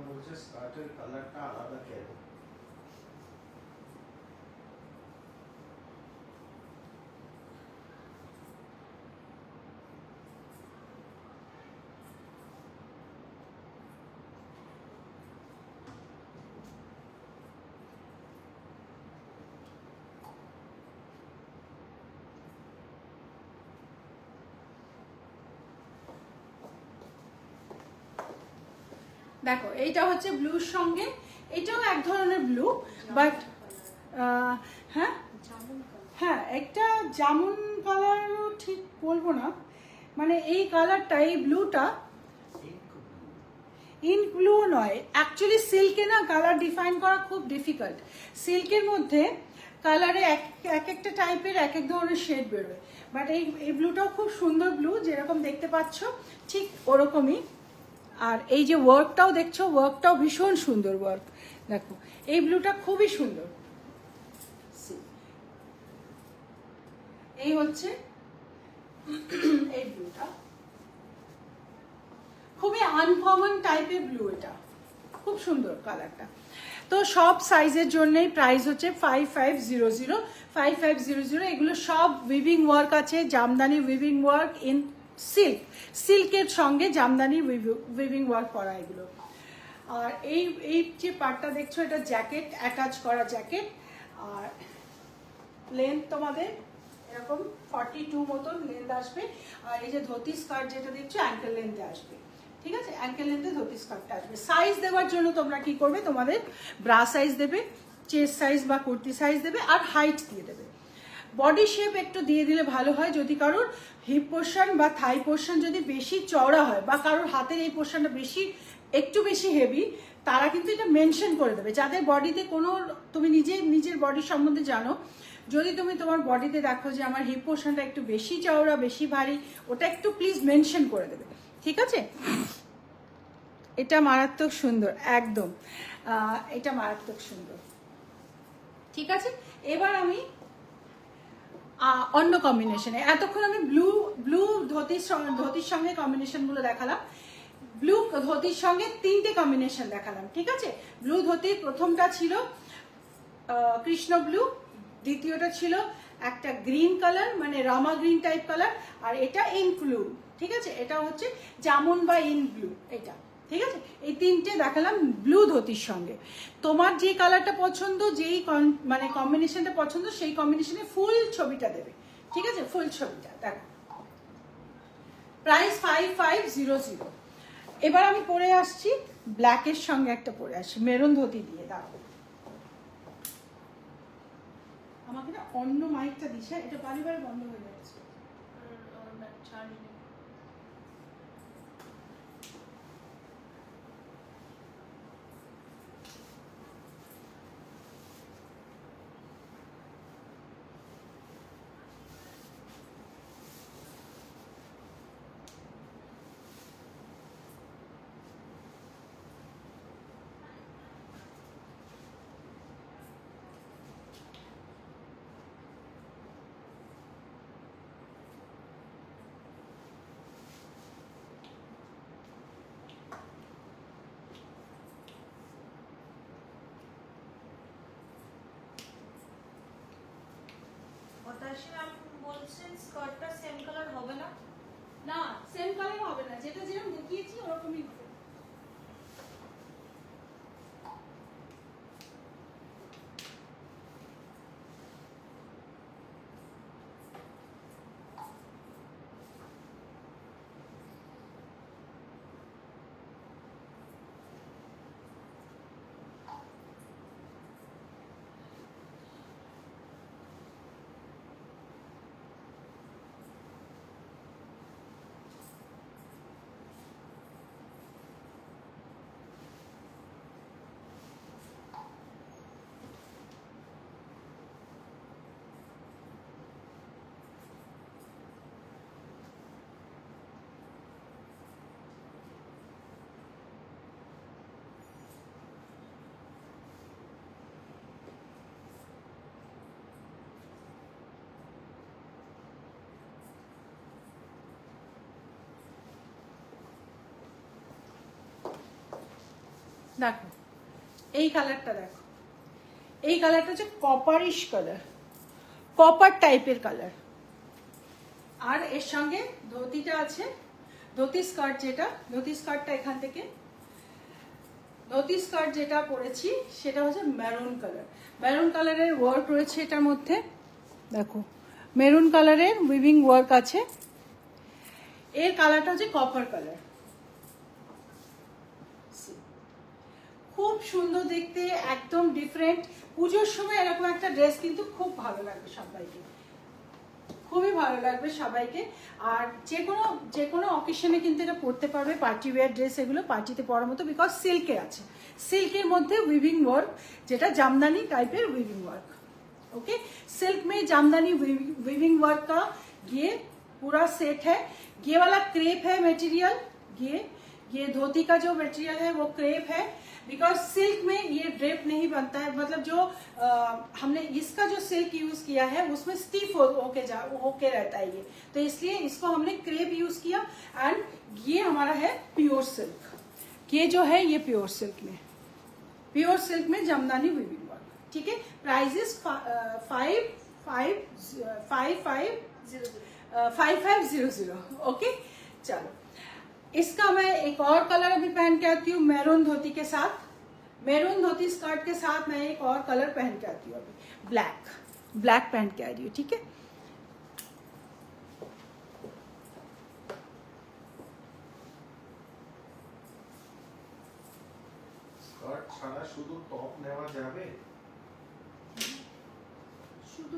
বলছে স্কার্টের কালারটা আলাদা কেন? দেখো এইটা হচ্ছে ব্লুর সঙ্গে, এটাও এক ধরনের ব্লু বাট হ্যাঁ হ্যাঁ একটা জামুন কালারও ঠিক বলবো না, মানে এই কালারটা, এই ব্লুটা ইঙ্ক ব্লু নয়, অ্যাকচুয়ালি সিল্কে না কালার ডিফাইন করা খুব ডিফিকাল্ট, সিল্কের মধ্যে কালারে এক একটা টাইপের এক এক ধরনের শেড বেরোয়, বাট এই ব্লুটাও খুব সুন্দর ব্লু, যেরকম দেখতে পাচ্ছ ঠিক ওরকমই। আর এই যে ওয়ার্কটাও দেখছো, ওয়ার্কটাও ভীষণ সুন্দর ওয়ার্ক, দেখো এই ব্লুটা খুবই সুন্দর। এই হচ্ছে এই ব্লুটা, খুবই আনকমন টাইপের ব্লু, এটা খুব সুন্দর কালারটা। তো সব সাইজের জন্যই প্রাইস হচ্ছে 5500, 5500। এগুলো সব উইভিং ওয়ার্ক আছে, Jamdani weaving work in silk, সিল্কের সঙ্গে জামদানি উইভিং ওয়ার্ক করা এগুলো। আর এই যে পার্টটা দেখছো, এটা জ্যাকেট, অ্যাটাচ করা জ্যাকেট, আর লেন্থ তোমাদের এরকম 42 মতন লেন্থ আসবে। আর এই যে ধুতি স্কার্ট যেটা দেখছো, অ্যাঙ্কেল লেন্থে আসবে, ঠিক আছে, অ্যাঙ্কেল লেন্থে ধুতি স্কার্টটা আসবে। সাইজ দেওয়ার জন্য তোমরা কি করবে, তোমাদের ব্রা সাইজ দেবে, চেস্ট সাইজ বা কুর্তি সাইজ দেবে, আর হাইট দিয়ে দেবে। বডি শেপ একটু দিয়ে দিলে ভালো হয়। যদি কারোর হিপ পোর্শন বা থাই পোর্শন যদি বেশি চওড়া হয় বা কারোর হাতের এই পোর্শনটা একটু বেশি হেভি, তারা কিন্তু এটা মেনশন করে দেবে। যাদের বডিতে কোনো, তুমি নিজের বডির সম্বন্ধে জানো, যদি তুমি তোমার বডিতে দেখো যে আমার হিপ পোর্শনটা একটু বেশি চওড়া, বেশি ভারী, ওটা একটু প্লিজ মেনশন করে দেবে, ঠিক আছে? এটা মারাত্মক সুন্দর, একদম এটা মারাত্মক সুন্দর, ঠিক আছে? এবার আমি অন্য কম্বিনেশনে, এতক্ষণ আমি ব্লু ধোতির সঙ্গে কম্বিনেশনগুলো দেখালাম। ব্লু ধোতির সঙ্গে 3টে কম্বিনেশন দেখালাম, ঠিক আছে? ব্লু ধোতির প্রথমটা ছিল কৃষ্ণ ব্লু, দ্বিতীয়টা ছিল একটা গ্রিন কালার মানে রামা গ্রিন টাইপ কালার, আর এটা ইঙ্ক ব্লু, ঠিক আছে? এটা হচ্ছে জামুন বা ইঙ্ক ব্লু, এটা, ঠিক আছে? এই 3টে দেখালাম ব্লু ধোতির সঙ্গে। তোমার যে কালারটা পছন্দ, যেই মানে কম্বিনেশনটা পছন্দ, সেই কম্বিনেশনে ফুল ছবিটা দেবে, ঠিক আছে? ফুল ছবিটা দেখো। প্রাইস 5500। এবার আমি পরে আসছি ব্ল্যাকের সঙ্গে, একটা পরে আসছি মেরুন ধুতি দিয়ে। দাঁড়াও, আমাকে না অন্য মাইকটা দিছে, এটা বারে বন্ধ হয়ে যাচ্ছে। বলছেন স্কার্টটা সেম কালার হবে না? না, সেম কালার হবে না, যেটা যেরকম দেখিয়েছি ওরকমই হবে। দেখো এই কালারটা, দেখো এই কালারটা হচ্ছে কপারিশ কালার, কপার টাইপের কালার। আর এর সঙ্গে ধুতিটা আছে, ধুতি স্কার্ট, যেটা ধুতি স্কার্টটা এখান থেকে, ধুতি স্কার্ট যেটা পরেছি সেটা হচ্ছে মেরুন কালার। মেরুন কালারের ওয়ার্ক রয়েছে এটার মধ্যে, দেখো মেরুন কালারের উইভিং ওয়ার্ক আছে। এর কালারটা হচ্ছে কপার কালার, খুব সুন্দর দেখতে, একদম ডিফারেন্ট। পুজোর সময় এরকম একটা ড্রেস কিন্তু খুব ভালো লাগবে সবাইকে, খুবই ভালো লাগবে সবাইকে। আর যে কোনো অকেশনে কিন্তু এটা পরতে পারবে, পার্টি ওয়্যার ড্রেস, এগুলো পার্টিতে পরার মতো, বিকজ সিল্কের আছে, সিল্কের মধ্যে উইভিং ওয়ার্ক, যেটা জামদানি টাইপের উইভিং ওয়ার্ক। ओके, सिल्क में जामदानी वीविंग वर्क का ये पूरा सेट है। ये वाला क्रेप है मटेरियल, ये धोती का जो मटेरियल है वो क्रेप है, बिकॉज सिल्क में ये ड्रेप नहीं बनता है, मतलब जो हमने इसका जो सिल्क यूज किया है उसमें स्टिफ होके रहता है ये, तो इसलिए इसको हमने क्रेप यूज किया। एंड ये हमारा है प्योर सिल्क, ये जो है ये प्योर सिल्क में जामदानी वीविंग, ठीक है? Price is 5500। ओके, चलो इसका मैं एक और कलर अभी पहन के आती हूँ, मैरून धोती के साथ, मैरून धोती स्कर्ट के साथ मैं एक और कलर पहन के आती हूँ अभी, ब्लैक पहन के आ रही हूँ, ठीक है? স্কার্ট ছাড়া শুধু টপ নেওয়া যাবে? শুধু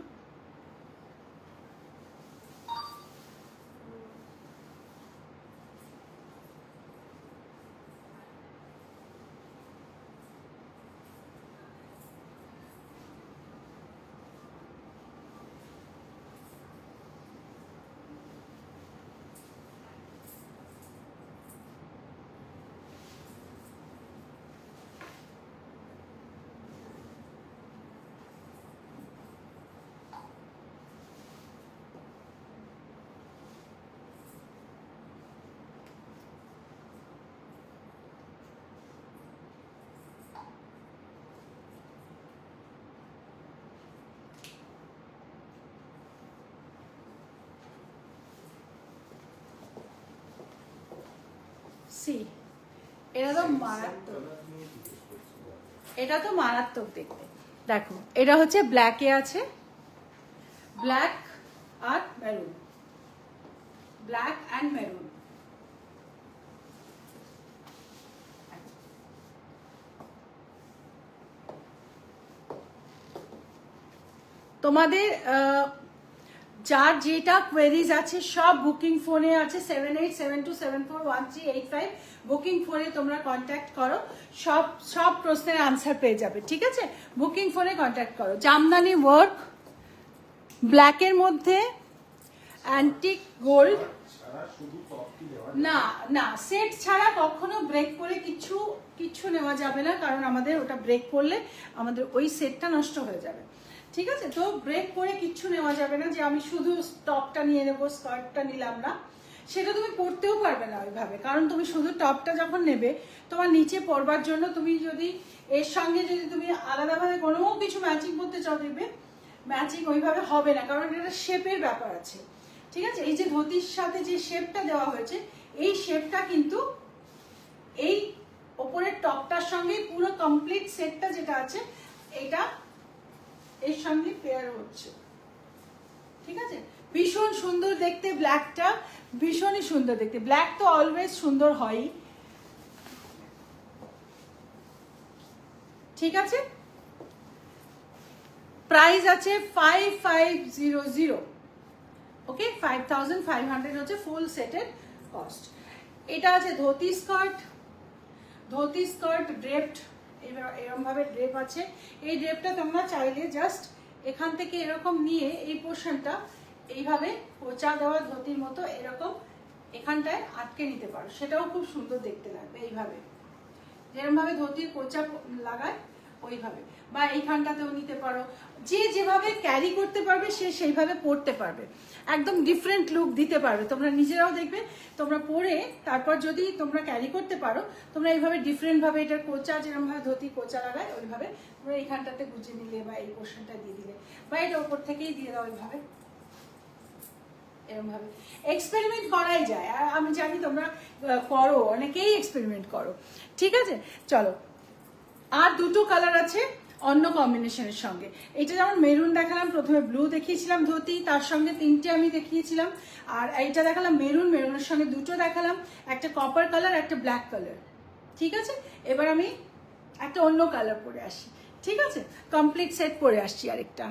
সি এটা তো মারাত্মক, এটা তো মারাত্মক দেখতে। দেখো এটা হচ্ছে ব্ল্যাকে আছে, ব্ল্যাক আর মেরুন, ব্ল্যাক অ্যান্ড মেরুন। তোমাদের যার যেটা কোয়েরিজ আছে সব বুকিং ফোনে আছে, 7872741385 বুকিং ফোনে তোমরা কন্ট্যাক্ট করো, সব প্রশ্নের আনসার পেয়ে যাবে, ঠিক আছে? বুকিং ফোনে কন্ট্যাক্ট করো। জামদানি ওয়ার্ক ব্ল্যাকের মধ্যে অ্যান্টিক গোল্ড, না না সেট ছাড়া কখনো ব্রেক করে কিছু নেওয়া যাবে না, কারণ আমাদের ওটা ব্রেক করলে আমাদের ওই সেটটা নষ্ট হয়ে যাবে, ঠিক আছে? তো ব্রেক করে কিচ্ছু নেওয়া যাবে না যে আমি শুধু টপটা নিয়ে নেবো স্কার্টটা নিলাম না, সেটা তুমি পরতেও পারবে না ওইভাবে, কারণ তুমি শুধু টপটা যখন নেবে তোমার নিচে পরবার জন্য তুমি যদি এর সঙ্গে যদি তুমি আলাদাভাবে কোনো কিছু ম্যাচিং করতে চাও দেখবে ম্যাচিং ওইভাবে হবে না, কারণ এটা শেপের ব্যাপার আছে, ঠিক আছে? এই যে ধুতির সাথে যে শেপটা দেওয়া হয়েছে এই শেপটা কিন্তু এই ওপরের টপটার সঙ্গে পুরো কমপ্লিট সেটটা যেটা আছে এটা এর সঙ্গে পেয়ার হচ্ছে, ঠিক আছে? ভীষণ সুন্দর দেখতে ব্ল্যাকটা, ভীষণই সুন্দর দেখতে। ব্ল্যাক তো অলওয়েজ সুন্দর হয়ই, ঠিক আছে? প্রাইস আছে 5500, ওকে? 5500 হচ্ছে ফুল সেটের কস্ট। এটা আছে ধুতি স্কার্ট, ধুতি স্কার্ট ড্রেপড, এরকম ভাবে ড্রেপ আছে। এই ড্রেপটা তোমরা চাইলে জাস্ট এখান থেকে এরকম নিয়ে এই পোর্শনটা এইভাবে কোঁচা দেওয়া ধুতির মতো এরকম এখানটায় আটকে নিতে পারো, সেটাও খুব সুন্দর দেখতে লাগবে। এইভাবে যেরকম ভাবে ধুতির কোঁচা লাগায় ওইভাবে, বা এইখানটাতেও নিতে পারো, যে যেভাবে ক্যারি করতে পারবে সে সেইভাবে পরতে পারবে, একদম ডিফারেন্ট লুক দিতে পারবে। তোমরা নিজেরাও দেখবে তোমরা পরে তারপর যদি তোমরা ক্যারি করতে পারো, তোমরা এইভাবে ডিফারেন্ট ভাবে এটার কোঁচা যেরকম ভাবে ধুতি কোঁচা লাগায় ওইভাবে তোমরা এইখানটাতে গুজে নিলে বা এই পোর্শনটা দিয়ে দিলে বা এটা ওপর থেকেই দিয়ে দাও ওইভাবে, এরকম ভাবে এক্সপেরিমেন্ট করাই যায়। আর আমি জানি তোমরা করো, অনেকেই এক্সপেরিমেন্ট করো, ঠিক আছে? চলো, আর দুটো কালার আছে অন্য কম্বিনেশনের সঙ্গে। এটা যেমন মেরুন দেখালাম, প্রথমে ব্লু দেখিয়েছিলাম ধুতি, তার সঙ্গে তিনটে আমি দেখিয়েছিলাম, আর এইটা দেখালাম মেরুন, মেরুনের সঙ্গে দুটো দেখালাম, একটা কপার কালার একটা ব্ল্যাক কালার, ঠিক আছে? এবার আমি একটা অন্য কালার পরে আসি, ঠিক আছে? কমপ্লিট সেট পরে আসছি আরেকটা।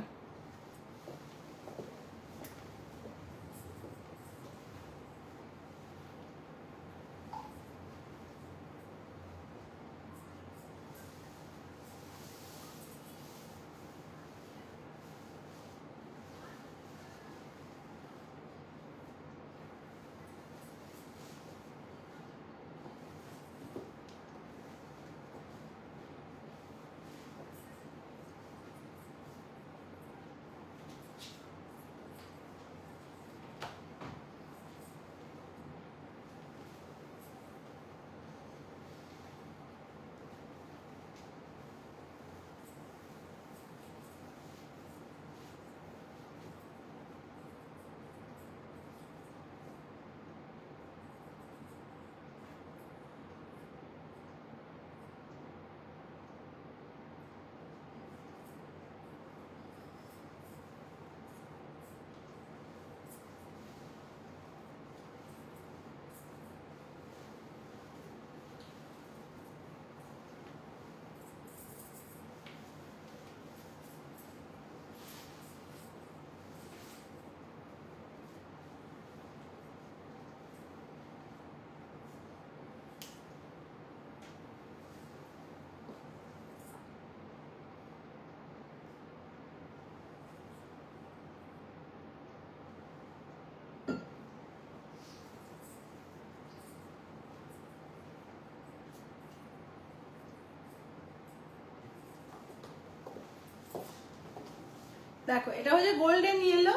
দেখো এটা হচ্ছে golden yellow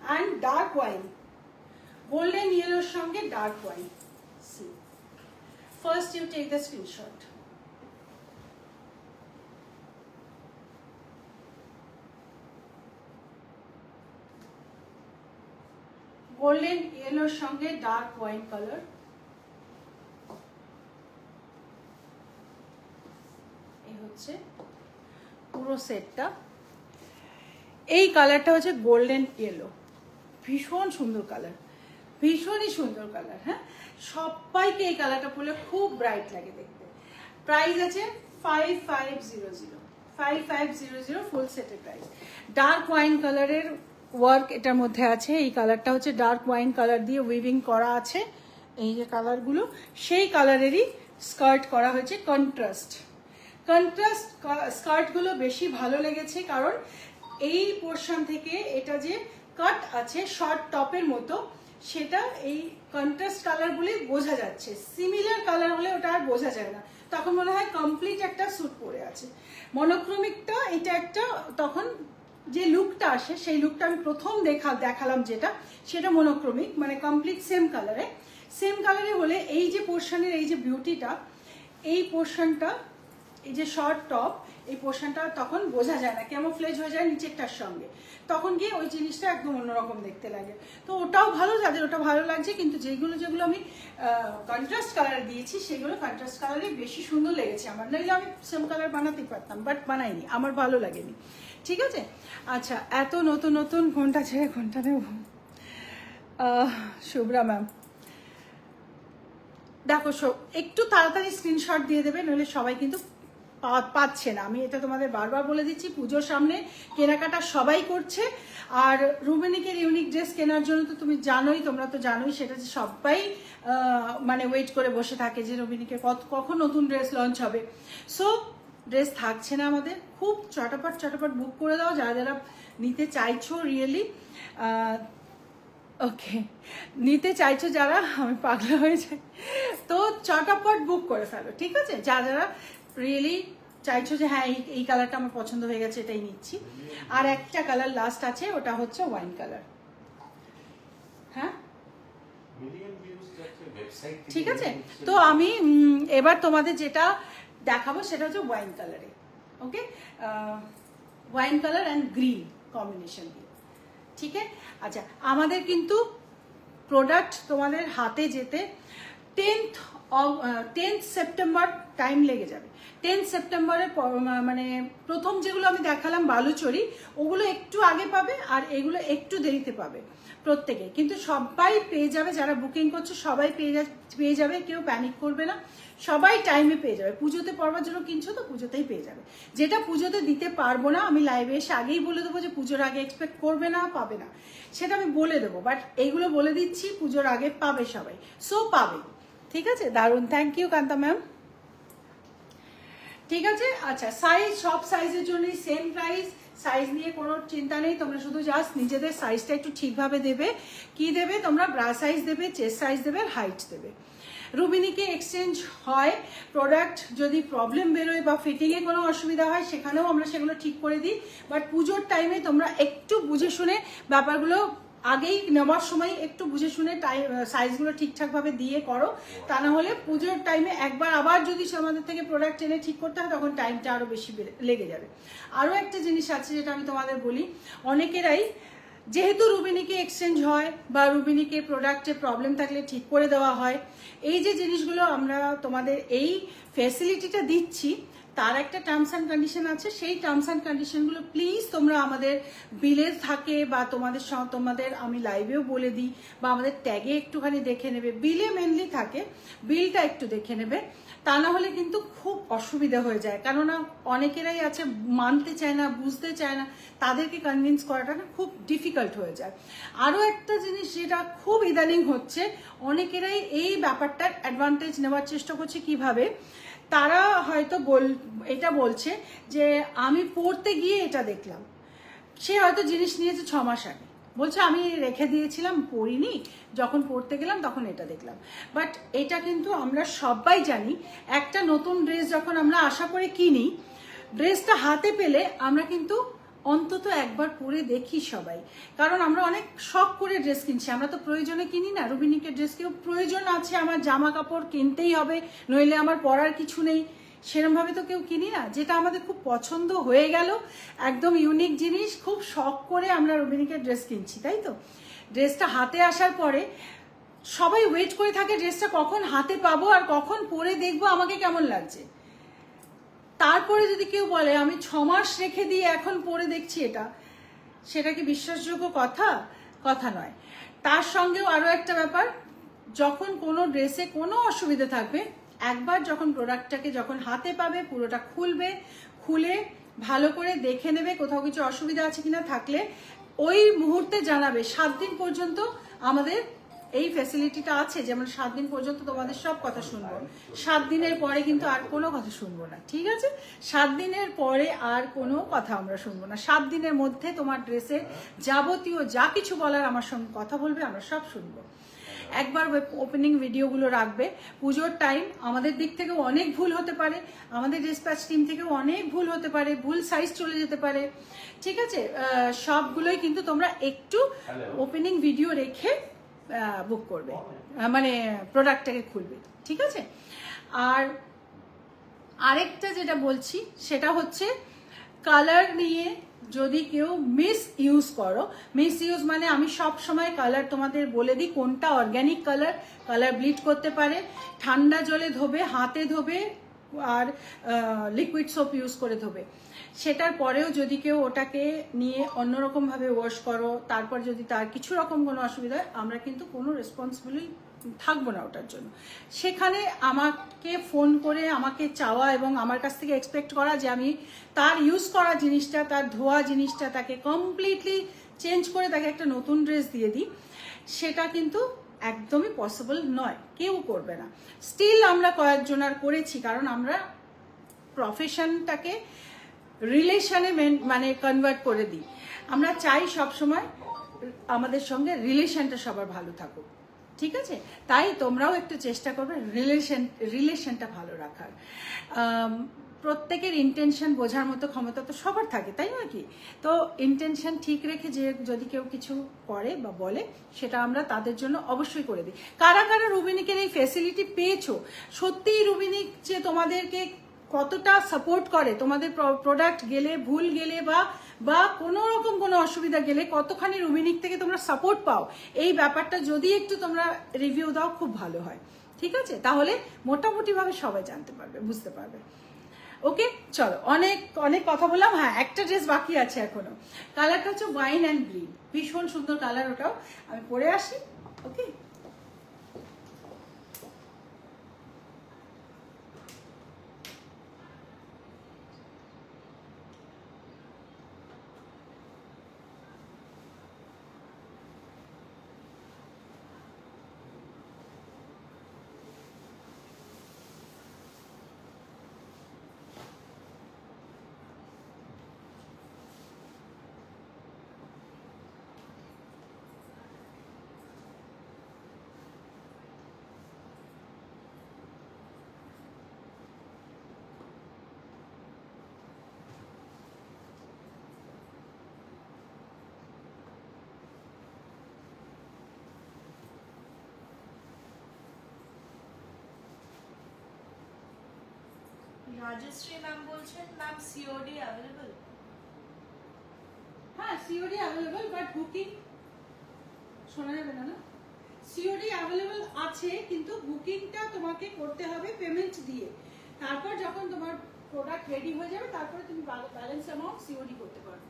and dark wine, golden ইয়েলোর সঙ্গে dark wine. See first you take the screenshot. Golden ইয়েলোর সঙ্গে ডার্ক ওয়াইন কালার, হচ্ছে পুরো সেটটা। এই কালারটা হচ্ছে গোল্ডেন ইয়েলো, ভীষণ সুন্দর কালার, ভীষণই সুন্দর কালার। হ্যাঁ, সবাইকে এই কালারটা পরলে খুব ব্রাইট লাগে দেখতে। প্রাইস আছে 5500, 5500 ফুল সেটের প্রাইস। ডার্ক ওয়াইন কালারের ওয়ার্ক এটার মধ্যে আছে। এই কালারটা হচ্ছে ডার্ক ওয়াইন কালার দিয়ে উইভিং করা আছে। এই যে কালারগুলো সেই কালারেরই স্কার্ট করা হয়েছে। কন্ট্রাস্ট স্কার্টগুলো বেশি ভালো লেগেছে, কারণ এই পোর্শন থেকে এটা যে কাট আছে শর্ট টপের মতো, সেটা এই কন্ট্রাস্ট কালারগুলি বোঝা যাচ্ছে। সিমিলার কালার হলে ওটা আর বোঝা যায় না, তখন মনে হয় কমপ্লিট একটা স্যুট পরে আছে। মনোক্রমিকটা এটা একটা, তখন যে লুকটা আসে সেই লুকটা আমি প্রথম দেখালাম যেটা, সেটা মনোক্রমিক, মানে কমপ্লিট সেম কালারে হলে এই যে পোর্শনের এই যে বিউটিটা, এই পোর্শনটা, এই যে শর্ট টপ, এই পোর্শনটা তখন বোঝা যায় না, ক্যামোফ্লেজ হয়ে যায় নিচেরটার সঙ্গে, তখন গিয়ে ওই জিনিসটা একদম অন্যরকম দেখতে লাগে। তো ওটাও ভালো, যাদের ওটা ভালো লাগছে। কিন্তু যেগুলো আমি কন্ট্রাস্ট কালার দিয়েছি সেগুলো কন্ট্রাস্ট কালারে বেশি সুন্দর লেগেছে আমার। নাহলে আমি সেম কালার বানাতে পারতাম, বাট বানাইনি, আমার ভালো লাগেনি। ঠিক আছে, আচ্ছা, এত নতুন নতুন কোনটা ছেড়ে কোনটা নেব? শুভ্রা ম্যাম দেখো, একটু তাড়াতাড়ি স্ক্রিনশট দিয়ে দেবে, নইলে সবাই কিন্তু পাচ্ছে না। আমি এটা তোমাদের বারবার বলে দিচ্ছি, পুজোর সামনে কেনাকাটা সবাই করছে। আর রুবিনিকের ইউনিক ড্রেস কেনার জন্য তো তুমি জানোই, তোমরা তো জানোই সেটা, যে সবাই মানে ওয়েট করে বসে থাকে যে রুবিনিকের কখন নতুন ড্রেস লঞ্চ হবে। সো ড্রেস থাকছে না আমাদের, খুব চটাপট বুক করে দাও যারা যারা নিতে চাইছো, রিয়েলি ওকে নিতে চাইছো যারা, আমি পাগলা হয়ে যাই, তো চটাপট বুক করে ফেলো। ঠিক আছে, যারা রিয়েলি চাইছো যে হ্যাঁ এই কালারটা আমার পছন্দ হয়ে গেছে, এটাই নিচ্ছি। আর একটা কালার লাস্ট আছে, ওটা হচ্ছে ওয়াইন কালার। হ্যাঁ ঠিক আছে, তো আমি এবার তোমাদের যেটা দেখাবো সেটা হচ্ছে ওয়াইন কালারে। Okay, wine colour and green combination দিয়ে। ঠিক আছে, আচ্ছা, আমাদের কিন্তু প্রোডাক্ট তোমাদের হাতে যেতে 10th সেপ্টেম্বর টাইম লেগে যাবে। 10th সেপ্টেম্বরের মানে প্রথম যেগুলো আমি দেখালাম বালুচরি, ওগুলো একটু আগে পাবে, আর এগুলো একটু দেরিতে পাবে প্রত্যেকে। কিন্তু সবাই পেয়ে যাবে, যারা বুকিং করছে সবাই পেয়ে যাবে, কেউ প্যানিক করবে না, সবাই টাইমে পেয়ে যাবে। পুজোতে পড়বার জন্য কিনছো তো পুজোতেই পেয়ে যাবে। যেটা পুজোতে দিতে পারবো না, আমি লাইভে এসে আগেই বলে দেবো যে পুজোর আগে এক্সপেক্ট করবে না, পাবে না, সেটা আমি বলে দেবো। বাট এইগুলো বলে দিচ্ছি, পুজোর আগে পাবে সবাই, সো পাবে। ঠিক আছে, দারুণ, থ্যাংক ইউ কান্তা ম্যাম। ঠিক আছে, আচ্ছা, সাইজ সব সাইজের জন্যই সেম প্রাইস, সাইজ নিয়ে কোনো চিন্তা নেই। তোমরা শুধু জাস্ট নিজেদের সাইজটা একটু ঠিকভাবে দেবে। কি দেবে তোমরা? ব্রা সাইজ দেবে, চেস্ট সাইজ দেবে, আর হাইট দেবে। রুবিনিকে এক্সচেঞ্জ হয়, প্রোডাক্ট যদি প্রবলেম বেরোয় বা ফিটিংয়ে কোনো অসুবিধা হয় সেখানেও আমরা সেগুলো ঠিক করে দিই। বাট পুজোর টাইমে তোমরা একটু বুঝে শুনে ব্যাপারগুলো আগেই নেওয়ার সময় একটু বুঝে শুনে সাইজগুলো ঠিকঠাকভাবে দিয়ে করো, তা না হলে পুজোর টাইমে একবার আবার যদি আমাদের থেকে প্রোডাক্ট এনে ঠিক করতে হয় তখন টাইমটা আরও বেশি লেগে যাবে। আরও একটা জিনিস আছে যেটা আমি তোমাদের বলি, অনেকেরাই যেহেতু রুবিনিকে এক্সচেঞ্জ হয় বা রুবিনিকে প্রোডাক্টে প্রবলেম থাকলে ঠিক করে দেওয়া হয়, এই যে জিনিসগুলো আমরা তোমাদের এই ফ্যাসিলিটিটা দিচ্ছি, তার একটা টার্মস অ্যান্ড কন্ডিশন আছে। সেই টার্মস অ্যান্ড কন্ডিশনগুলো প্লিজ তোমরা আমাদের বিলে থাকে বা তোমাদের আমি লাইভেও বলে দিই, বা আমাদের ট্যাগে একটুখানি দেখে নেবে। বিলে মেনলি থাকে, বিলটা একটু দেখে নেবে, তা না হলে কিন্তু খুব অসুবিধা হয়ে যায়। কেননা অনেকেরাই আছে মানতে চায় না, বুঝতে চায় না, তাদেরকে কনভিন্স করাটা না খুব ডিফিকাল্ট হয়ে যায়। আরও একটা জিনিস যেটা খুব ইদানিং হচ্ছে, অনেকেরাই এই ব্যাপারটার অ্যাডভান্টেজ নেওয়ার চেষ্টা করছে। কিভাবে? তারা হয়তো এটা বলছে যে আমি পড়তে গিয়ে এটা দেখলাম, সে হয়তো জিনিস নিয়েছে 6 মাস আগে, বলছে আমি রেখে দিয়েছিলাম, পড়িনি, যখন পড়তে গেলাম তখন এটা দেখলাম। বাট এটা কিন্তু আমরা সবাই জানি, একটা নতুন ড্রেস যখন আমরা আশা করে কিনি, ড্রেসটা হাতে পেলে আমরা কিন্তু অন্তত একবার পরে দেখি সবাই, কারণ আমরা অনেক শখ করে ড্রেস কিনছি, আমরা তো প্রয়োজনে কিনি না। রুবিনিকের ড্রেস কেউ প্রয়োজন আছে আমার জামা কাপড় কিনতেই হবে, নইলে আমার পরার কিছু নেই, সেরমভাবে তো কেউ কিনি না। যেটা আমাদের খুব পছন্দ হয়ে গেল, একদম ইউনিক জিনিস, খুব শখ করে আমরা রুবিনিকের ড্রেস কিনছি, তাই তো? ড্রেসটা হাতে আসার পরে সবাই ওয়েট করে থাকে ড্রেসটা কখন হাতে পাবো আর কখন পরে দেখবো আমাকে কেমন লাগছে। তারপরে যদি কেউ বলে আমি 6 মাস রেখে দিয়ে এখন পরে দেখছি এটা, সেটা কি বিশ্বাসযোগ্য কথা? কথা নয়। তার সঙ্গেও আরো একটা ব্যাপার, যখন কোনো ড্রেসে কোনো অসুবিধা থাকবে, একবার যখন প্রোডাক্টটাকে যখন হাতে পাবে পুরোটা খুলবে, খুলে ভালো করে দেখে নেবে কোথাও কিছু অসুবিধা আছে কিনা, থাকলে ওই মুহূর্তে জানাবে। 7 দিন পর্যন্ত আমাদের এই ফ্যাসিলিটিটা আছে, যেমন 7 দিন পর্যন্ত তোমাদের সব কথা শুনবো। 7 দিনের পরে কিন্তু আর কোনো কথা শুনবো না, ঠিক আছে? 7 দিনের পরে আর কোনো কথা আমরা শুনবো না। 7 দিনের মধ্যে তোমার ড্রেসের যাবতীয় যা কিছু বলার আমার সঙ্গে কথা বলবে, আমরা সব শুনবো। একবার ওপেনিং ভিডিওগুলো রাখবে। পুজোর টাইম আমাদের দিক থেকেও অনেক ভুল হতে পারে, আমাদের ডিসপ্যাচ টিম থেকেও অনেক ভুল হতে পারে, ভুল সাইজ চলে যেতে পারে, ঠিক আছে? সবগুলোই কিন্তু তোমরা একটু ওপেনিং ভিডিও রেখে বুক করবে, মানে প্রোডাক্টটাকে খুলবে, ঠিক আছে? আর আরেকটা যেটা বলছি সেটা হচ্ছে কালার নিয়ে যদি কেউ মিস ইউজ করো, মিস ইউজ মানে আমি সব সময় কালার তোমাদের বলে দিই কোনটা অর্গ্যানিক কালার, কালার ব্লিড করতে পারে, ঠান্ডা জলে ধোবে, হাতে ধোবে, আর লিকুইড সোপ ইউজ করে ধোবে। সেটার পরেও যদি কেউ ওটাকে নিয়ে অন্যরকমভাবে ওয়াশ করো, তারপর যদি তার কিছু রকম কোনো অসুবিধা হয়, আমরা কিন্তু কোনো রেসপন্সিবিলিটি থাকবো না ওটার জন্য। সেখানে আমাকে ফোন করে আমাকে চাওয়া এবং আমার কাছ থেকে এক্সপেক্ট করা যে আমি তার ইউজ করা জিনিসটা, তার ধোয়া জিনিসটা তাকে কমপ্লিটলি চেঞ্জ করে তাকে একটা নতুন ড্রেস দিয়ে দিই, সেটা কিন্তু একদমই পসিবল নয়, কেউ করবে না। স্টিল আমরা কয়েকজন আর করেছি, কারণ আমরা প্রফেশনটাকে রিলেশনে মানে কনভার্ট করে দিই। আমরা চাই সবসময় আমাদের সঙ্গে রিলেশনটা সবার ভালো থাকুক, ঠিক আছে? তাই তোমরাও একটু চেষ্টা করবে রিলেশনটা ভালো রাখার। প্রত্যেকের ইন্টেনশন বোঝার মতো ক্ষমতা তো সবার থাকে, তাই নয় কি? তো ইন্টেনশন ঠিক রেখে যে যদি কেউ কিছু করে বা বলে, সেটা আমরা তাদের জন্য অবশ্যই করে দিই। কারা কারা রুবিনিকের এই ফ্যাসিলিটি পেয়েছো? সত্যিই রুবিনিক যে তোমাদেরকে কতটা সাপোর্ট করে, তোমাদের প্রোডাক্ট গেলে, ভুল গেলে বা কোনো রকম কোনো অসুবিধা গেলে কতখানি রুবিনিক থেকে তোমরা সাপোর্ট পাও, এই ব্যাপারটা যদি একটু তোমরা রিভিউ দাও খুব ভালো হয়, ঠিক আছে? তাহলে মোটামুটিভাবে সবাই জানতে পারবে, বুঝতে পারবে। ওকে, চলো, অনেক অনেক কথা বললাম। হ্যাঁ, একটা ড্রেস বাকি আছে এখনো। কালারটা হচ্ছে ওয়াইন অ্যান্ড গ্রিন, ভীষণ সুন্দর কালার, ওটাও আমি পরে আসি। ওকে, রাজশ্রী ম্যাম বলছেন ম্যাম সিওডি অ্যাভেলেবল? হ্যাঁ, সিওডি অ্যাভেলেবল, বাট বুকিং শোনা যাবে না। না, সিওডি অ্যাভেলেবল আছে, কিন্তু বুকিংটা তোমাকে করতে হবে পেমেন্ট দিয়ে। তারপর যখন তোমার প্রোডাক্ট রেডি হয়ে যাবে, তারপরে তুমি ব্যালেন্স অ্যামাউন্ট সিওডি করতে পারবে।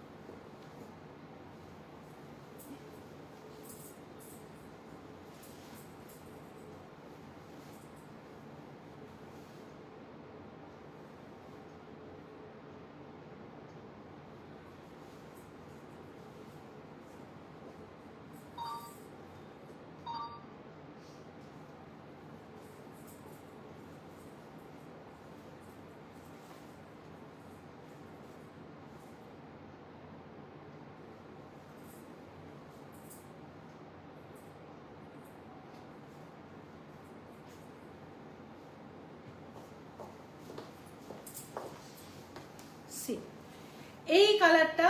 এই কালারটা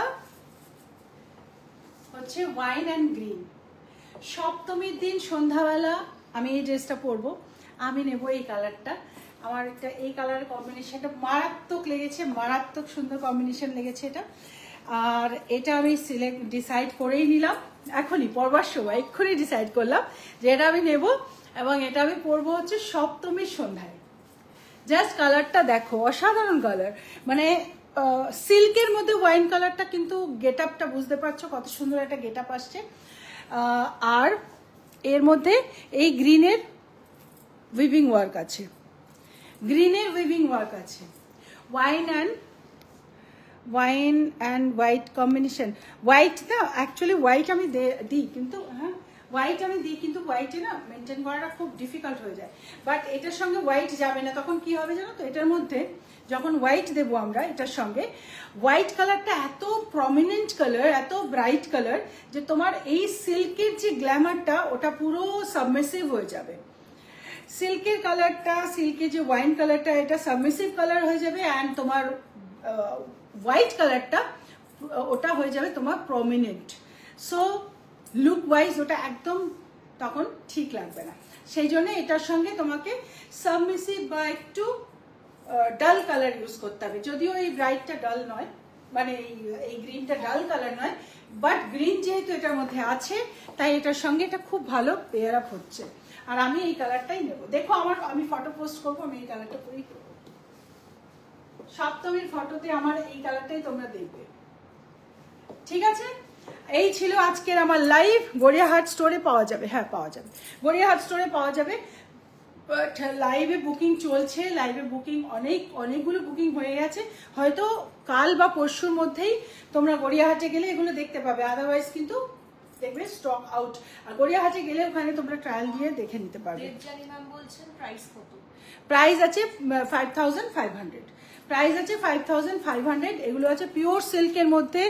হচ্ছে ওয়াইন অ্যান্ড গ্রিন। সপ্তমীর দিন সন্ধ্যাবেলা আমি এই ড্রেসটা পরবো, আমি নেব এই কালারটা। আমার একটা এই কালারের কম্বিনেশনটা মারাত্মক লেগেছে, মারাত্মক সুন্দর কম্বিনেশন লেগেছে এটা। আর এটা আমি ডিসাইড করেই নিলাম, এখনই পরবার সময় এক্ষুনি ডিসাইড করলাম যে এটা আমি নেব, এবং এটা আমি পরবো হচ্ছে সপ্তমীর সন্ধ্যায়। জাস্ট কালারটা দেখো, অসাধারণ কালার। মানে সিল্কের মধ্যে ওয়াইন কালারটা কিন্তু গেট আপটা বুঝতে পারছো কত সুন্দর একটা গেট আপ আসছে। আর এর মধ্যে এই গ্রিনের উইভিং ওয়ার্ক আছে, গ্রিনের উইভিং ওয়ার্ক আছে। Wine and white combination. White না, অ্যাকচুয়ালি হোয়াইট আমি দিই, কিন্তু হ্যাঁ হোয়াইট আমি দিই, কিন্তু হোয়াইটে না মেনটেন করাটা খুব ডিফিকাল্ট হয়ে যায়। বাট এটার সঙ্গে হোয়াইট যাবে না, তখন কি হবে জানো তো, এটার মধ্যে যখন হোয়াইট দেবো আমরা এটার সঙ্গে, হোয়াইট কালারটা এত প্রমিনেন্ট কালার, এত ব্রাইট কালার, যে তোমার এই সিল্কের যে গ্ল্যামারটা ওটা পুরো সাবমিসিভ হয়ে যাবে। সিল্কের কালারটা, সিল্কের যে ওয়াইন কালারটা, এটা সাবমিসিভ কালার হয়ে যাবে। অ্যান্ড তোমার হোয়াইট কালারটা ওটা হয়ে যাবে তোমার প্রমিনেন্ট। সো লুক ওয়াইজ ওটা একদম তখন ঠিক লাগবে না। সেই জন্য এটার সঙ্গে তোমাকে সাবমিসিভ বা একটু ডাল কালার ইউজ করতে হবে। যদিও এই ব্রাইটটা ডাল নয়, মানে এই গ্রিনটা ডাল কালার নয়, বাট গ্রিন যেহেতু এটার মধ্যে আছে তাই এটার সঙ্গে এটা খুব ভালো পেয়ার আপ হচ্ছে। আর আমি এই কালারটাই নেব। দেখো আমি ফটো পোস্ট করবো, আমি এই কালারটা পরেই করবো। সপ্তমীর ফটোতে আমার এই কালারটাই তোমরা দেখবে, ঠিক আছে? এই ছিল আজকের আমার লাইভ। গড়িয়াহাট স্টোরে পাওয়া যাবে, হ্যাঁ পাওয়া যাবে, গড়িয়াহাট স্টোরে পাওয়া যাবে। বাট লাইভে বুকিং চলছে, লাইভে বুকিং অনেকগুলো বুকিং হয়ে গেছে। হয়তো কাল বা পরশুর মধ্যেই তোমরা গড়িয়াহাটে গেলে এগুলো দেখতে পাবে, আদারওয়াইজ কিন্তু দেখবে স্টক আউট। আর গড়িয়াহাটে গেলে ওখানে তোমরা ট্রায়াল দিয়ে দেখে নিতে পারবে। প্রাইস আছে 5500, প্রাইস আছে 5500। এগুলো আছে পিওর সিল্কের মধ্যে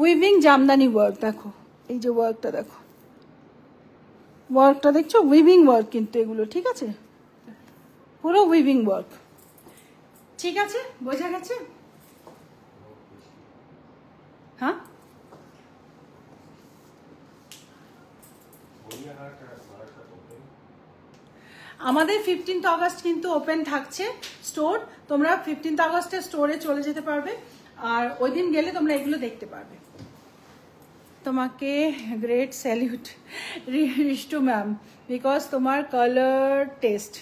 উইভিং জামদানি ওয়ার্ক। দেখো এই যে ওয়ার্কটা, দেখো ওয়ার্কটা দেখছো, উইভিং ওয়ার্ক কিন্তু এগুলো, ঠিক আছে? পুরো উইভিং ওয়ার্ক, ঠিক আছে? বোঝা গেছে? হ্যাঁ, আমাদের 15th অগস্ট কিন্তু ওপেন থাকছে স্টোর। তোমরা 15th অগস্টে স্টোরে চলে যেতে পারবে, আর ওই দিন গেলে তোমরা এগুলো দেখতে পারবে। তোমাকে great salute Rishtu ma'am, because তোমার colour taste.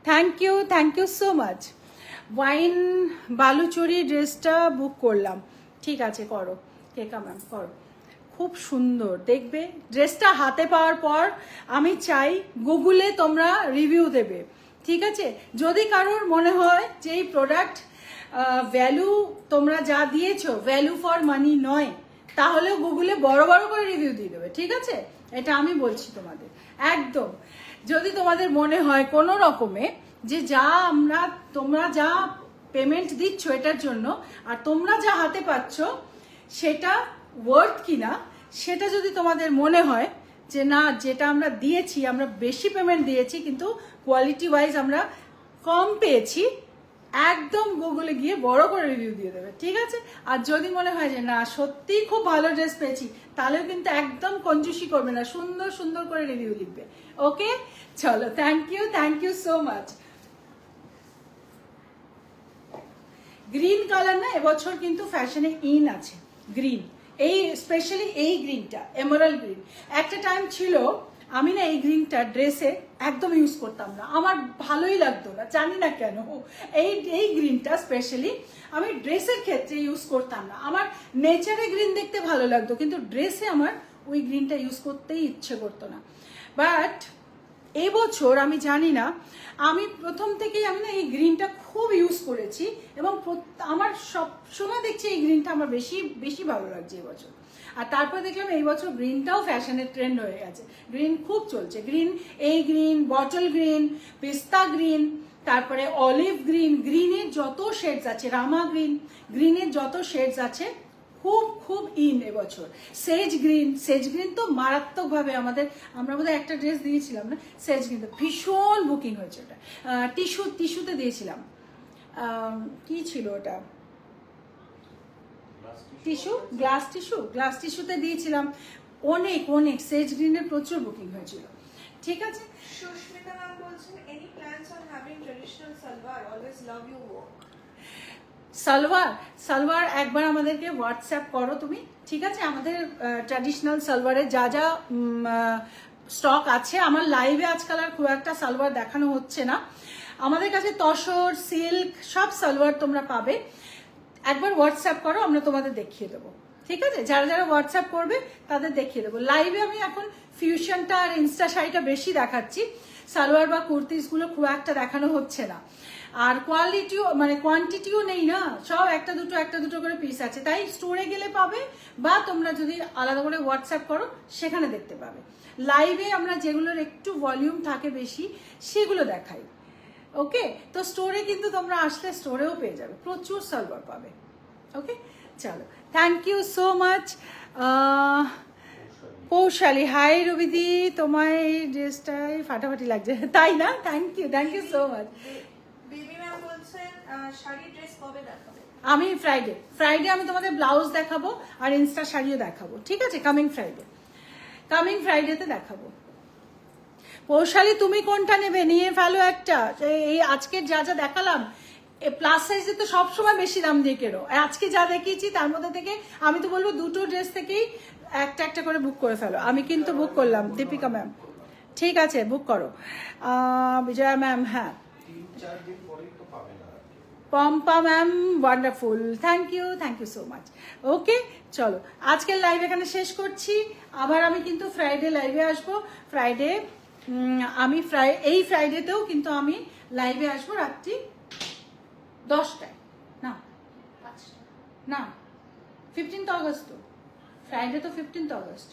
Thank you so much. Wine Baluchari ড্রেসটা বুক করলাম, ঠিক আছে করো কেকা ম্যাম, করো। খুব সুন্দর দেখবে ড্রেসটা হাতে পাওয়ার পর। আমি চাই গুগলে তোমরা রিভিউ দেবে, ঠিক আছে? যদি কারোর মনে হয় যে এই প্রোডাক্ট ভ্যালু তোমরা যা দিয়েছো ভ্যালু ফর মানি নয়, তাহলে গুগলে বড় বড় করে রিভিউ দিয়ে দেবে, ঠিক আছে? এটা আমি বলছি তোমাদের একদম। যদি তোমাদের মনে হয় কোনো রকমে যে তোমরা যা পেমেন্ট দিচ্ছ এটার জন্য আর তোমরা যা হাতে পাচ্ছ সেটা ওয়ার্থ কিনা, সেটা যদি তোমাদের মনে হয় যে না, যেটা আমরা দিয়েছি, আমরা বেশি পেমেন্ট দিয়েছি কিন্তু কোয়ালিটি ওয়াইজ আমরা কম পেয়েছি, একদম গুগলে গিয়ে বড় করে রিভিউ দিয়ে দেবে, ঠিক আছে? আর যদি মনে হয় যে না সত্যিই খুব ভালো ড্রেস পেয়েছি, তাহলেও কিন্তু একদম কঞ্জুসি করবে না, সুন্দর সুন্দর করে রিভিউ লিখবে। ওকে, চলো, thank you so much. Green colour না এবছর কিন্তু ফ্যাশনে ইন আছে, গ্রিন। এই স্পেশালি এই গ্রিনটা, এমারাল্ড গ্রিন। একটা টাইম ছিল আমি না এই গ্রিনটা ড্রেসে একদম ইউজ করতাম না, আমার ভালোই লাগতো না, জানি না কেন। এই গ্রিনটা স্পেশালি আমি ড্রেসের ক্ষেত্রে ইউজ করতাম না। আমার নেচারে গ্রিন দেখতে ভালো লাগতো, কিন্তু ড্রেসে আমার ওই গ্রিনটা ইউজ করতেই ইচ্ছে করতো না। বাট এবছর আমি জানি না, আমি প্রথম থেকেই আমি না এই গ্রিনটা খুব ইউজ করেছি এবং আমার সব সময় দেখছি এই গ্রিনটা আমার বেশি ভালো লাগছে এবছর। আর তারপর দেখলাম এই বছর গ্রিনটাও ফ্যাশনের ট্রেন্ড হয়ে গেছে, গ্রিন খুব চলছে। এই গ্রিন, বটল গ্রিন, পেস্তা গ্রিন, তারপরে অলিভ গ্রিন, গ্রিনের যত শেডস আছে, রামা গ্রিনের যত শেডস আছে খুব ইন এবছর। সেজ গ্রিন তো মারাত্মকভাবে আমরা বোধহয় একটা ড্রেস দিয়েছিলাম না, সেজ গ্রিন তো ভীষণ বুকিং হয়েছে। ওটা টিস্যুতে দিয়েছিলাম, কি ছিল ওটা, গ্লাস টিস্যুতে দিয়েছিলাম। অনেক সেজ গ্রিনের প্রচুর বুকিং হয়েছিল, ঠিক আছে? সুস্মিতা ম্যাম বলছেন, any plans on having traditional salwar? Always love your work. Salwar একবার আমাদেরকে হোয়াটসঅ্যাপ করো তুমি, ঠিক আছে? আমাদের ট্র্যাডিশনাল সালোয়ারের যা স্টক আছে, আমার লাইভে আজকাল আর খুব একটা সালোয়ার দেখানো হচ্ছে না। আমাদের কাছে তসর, সিল্ক সব সালোয়ার তোমরা পাবে। একবার হোয়াটসঅ্যাপ করো, আমরা তোমাদের দেখিয়ে দেবো, ঠিক আছে? যারা যারা হোয়াটসঅ্যাপ করবে তাদের দেখিয়ে দেবো। লাইভে আমি এখন ফিউশনটা আর ইনস্টা শাড়িটা বেশি দেখাচ্ছি, সালোয়ার বা কুর্তিসগুলো খুব একটা দেখানো হচ্ছে না। আর কোয়ালিটিও মানে কোয়ান্টিটিও নেই না, সব একটা দুটো করে পিস আছে, তাই স্টোরে গেলে পাবে, বা তোমরা যদি আলাদা করে হোয়াটসঅ্যাপ করো সেখানে দেখতে পাবে। লাইভে আমরা যেগুলোর একটু ভলিউম থাকে বেশি সেগুলো দেখাই, ওকে? তো স্টোরে কিন্তু তোমরা আসলে স্টোরেও পেয়ে যাবে, প্রচুর সালোয়ার পাবে, ওকে? চলো, thank you so much. Poushali, hi রবিদি, তোমায় এই ড্রেসটাই ফাটাফাটি লাগছে, তাই না? Thank you so much. Baby ma'am বলছেন শাড়ি ড্রেস কবে দেখাবে? আমি ফ্রাইডে আমি তোমাদের ব্লাউজ দেখাবো আর ইনস্টা শাড়িও দেখাবো, ঠিক আছে? কামিং ফ্রাইডেতে দেখাবো। পৌশালী, তুমি কোনটা নেবে? নিয়ে ফেলো একটা। এই আজকের যা যা দেখালাম, প্লাস সাইজে তো সবসময় বেশি দাম দিয়ে কেনো, আজকে যা দেখিয়েছি তার মধ্যে থেকে আমি তো বলবো দুটো ড্রেস থেকেই একটা করে বুক করে ফেলো। আমি কিন্তু বুক করলাম, দীপিকা ম্যাম, ঠিক আছে? বুক করো। বিজয়া ম্যাম, হ্যাঁ, 3-4 দিন পরেই তো পাবে না। Pompa ma'am, wonderful, thank you so much. Okay, চলো আজকের লাইভ এখানে শেষ করছি। আবার আমি কিন্তু ফ্রাইডে লাইভে আসবো। ফ্রাইডে আমি এই ফ্রাইডেতেও কিন্তু আমি লাইভে আসবো রাত্রি 10টায়, না 15th অগস্ট, তো ফ্রাইডে তো 15th অগস্ট,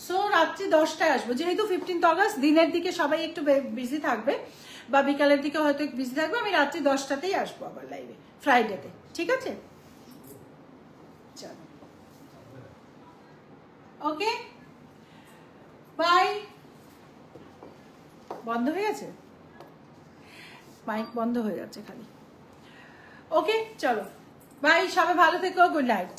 সো রাত্রি 10টায় আসবো। যেহেতু 15th অগস্ট দিনের দিকে সবাই একটু বিজি থাকবে, বা বিকালের দিকে হয়তো বিজি থাকবে, আমি রাত্রি 10টাতেই আসবো আবার লাইভে ফ্রাইডেতে, ঠিক আছে? চলো, ওকে, বাই। বন্ধ হয়ে গেছে মাইক, বন্ধ হয়ে যাচ্ছে খালি। ওকে, চলো, বাই, সবাই ভালো থেকো, গুড নাইট।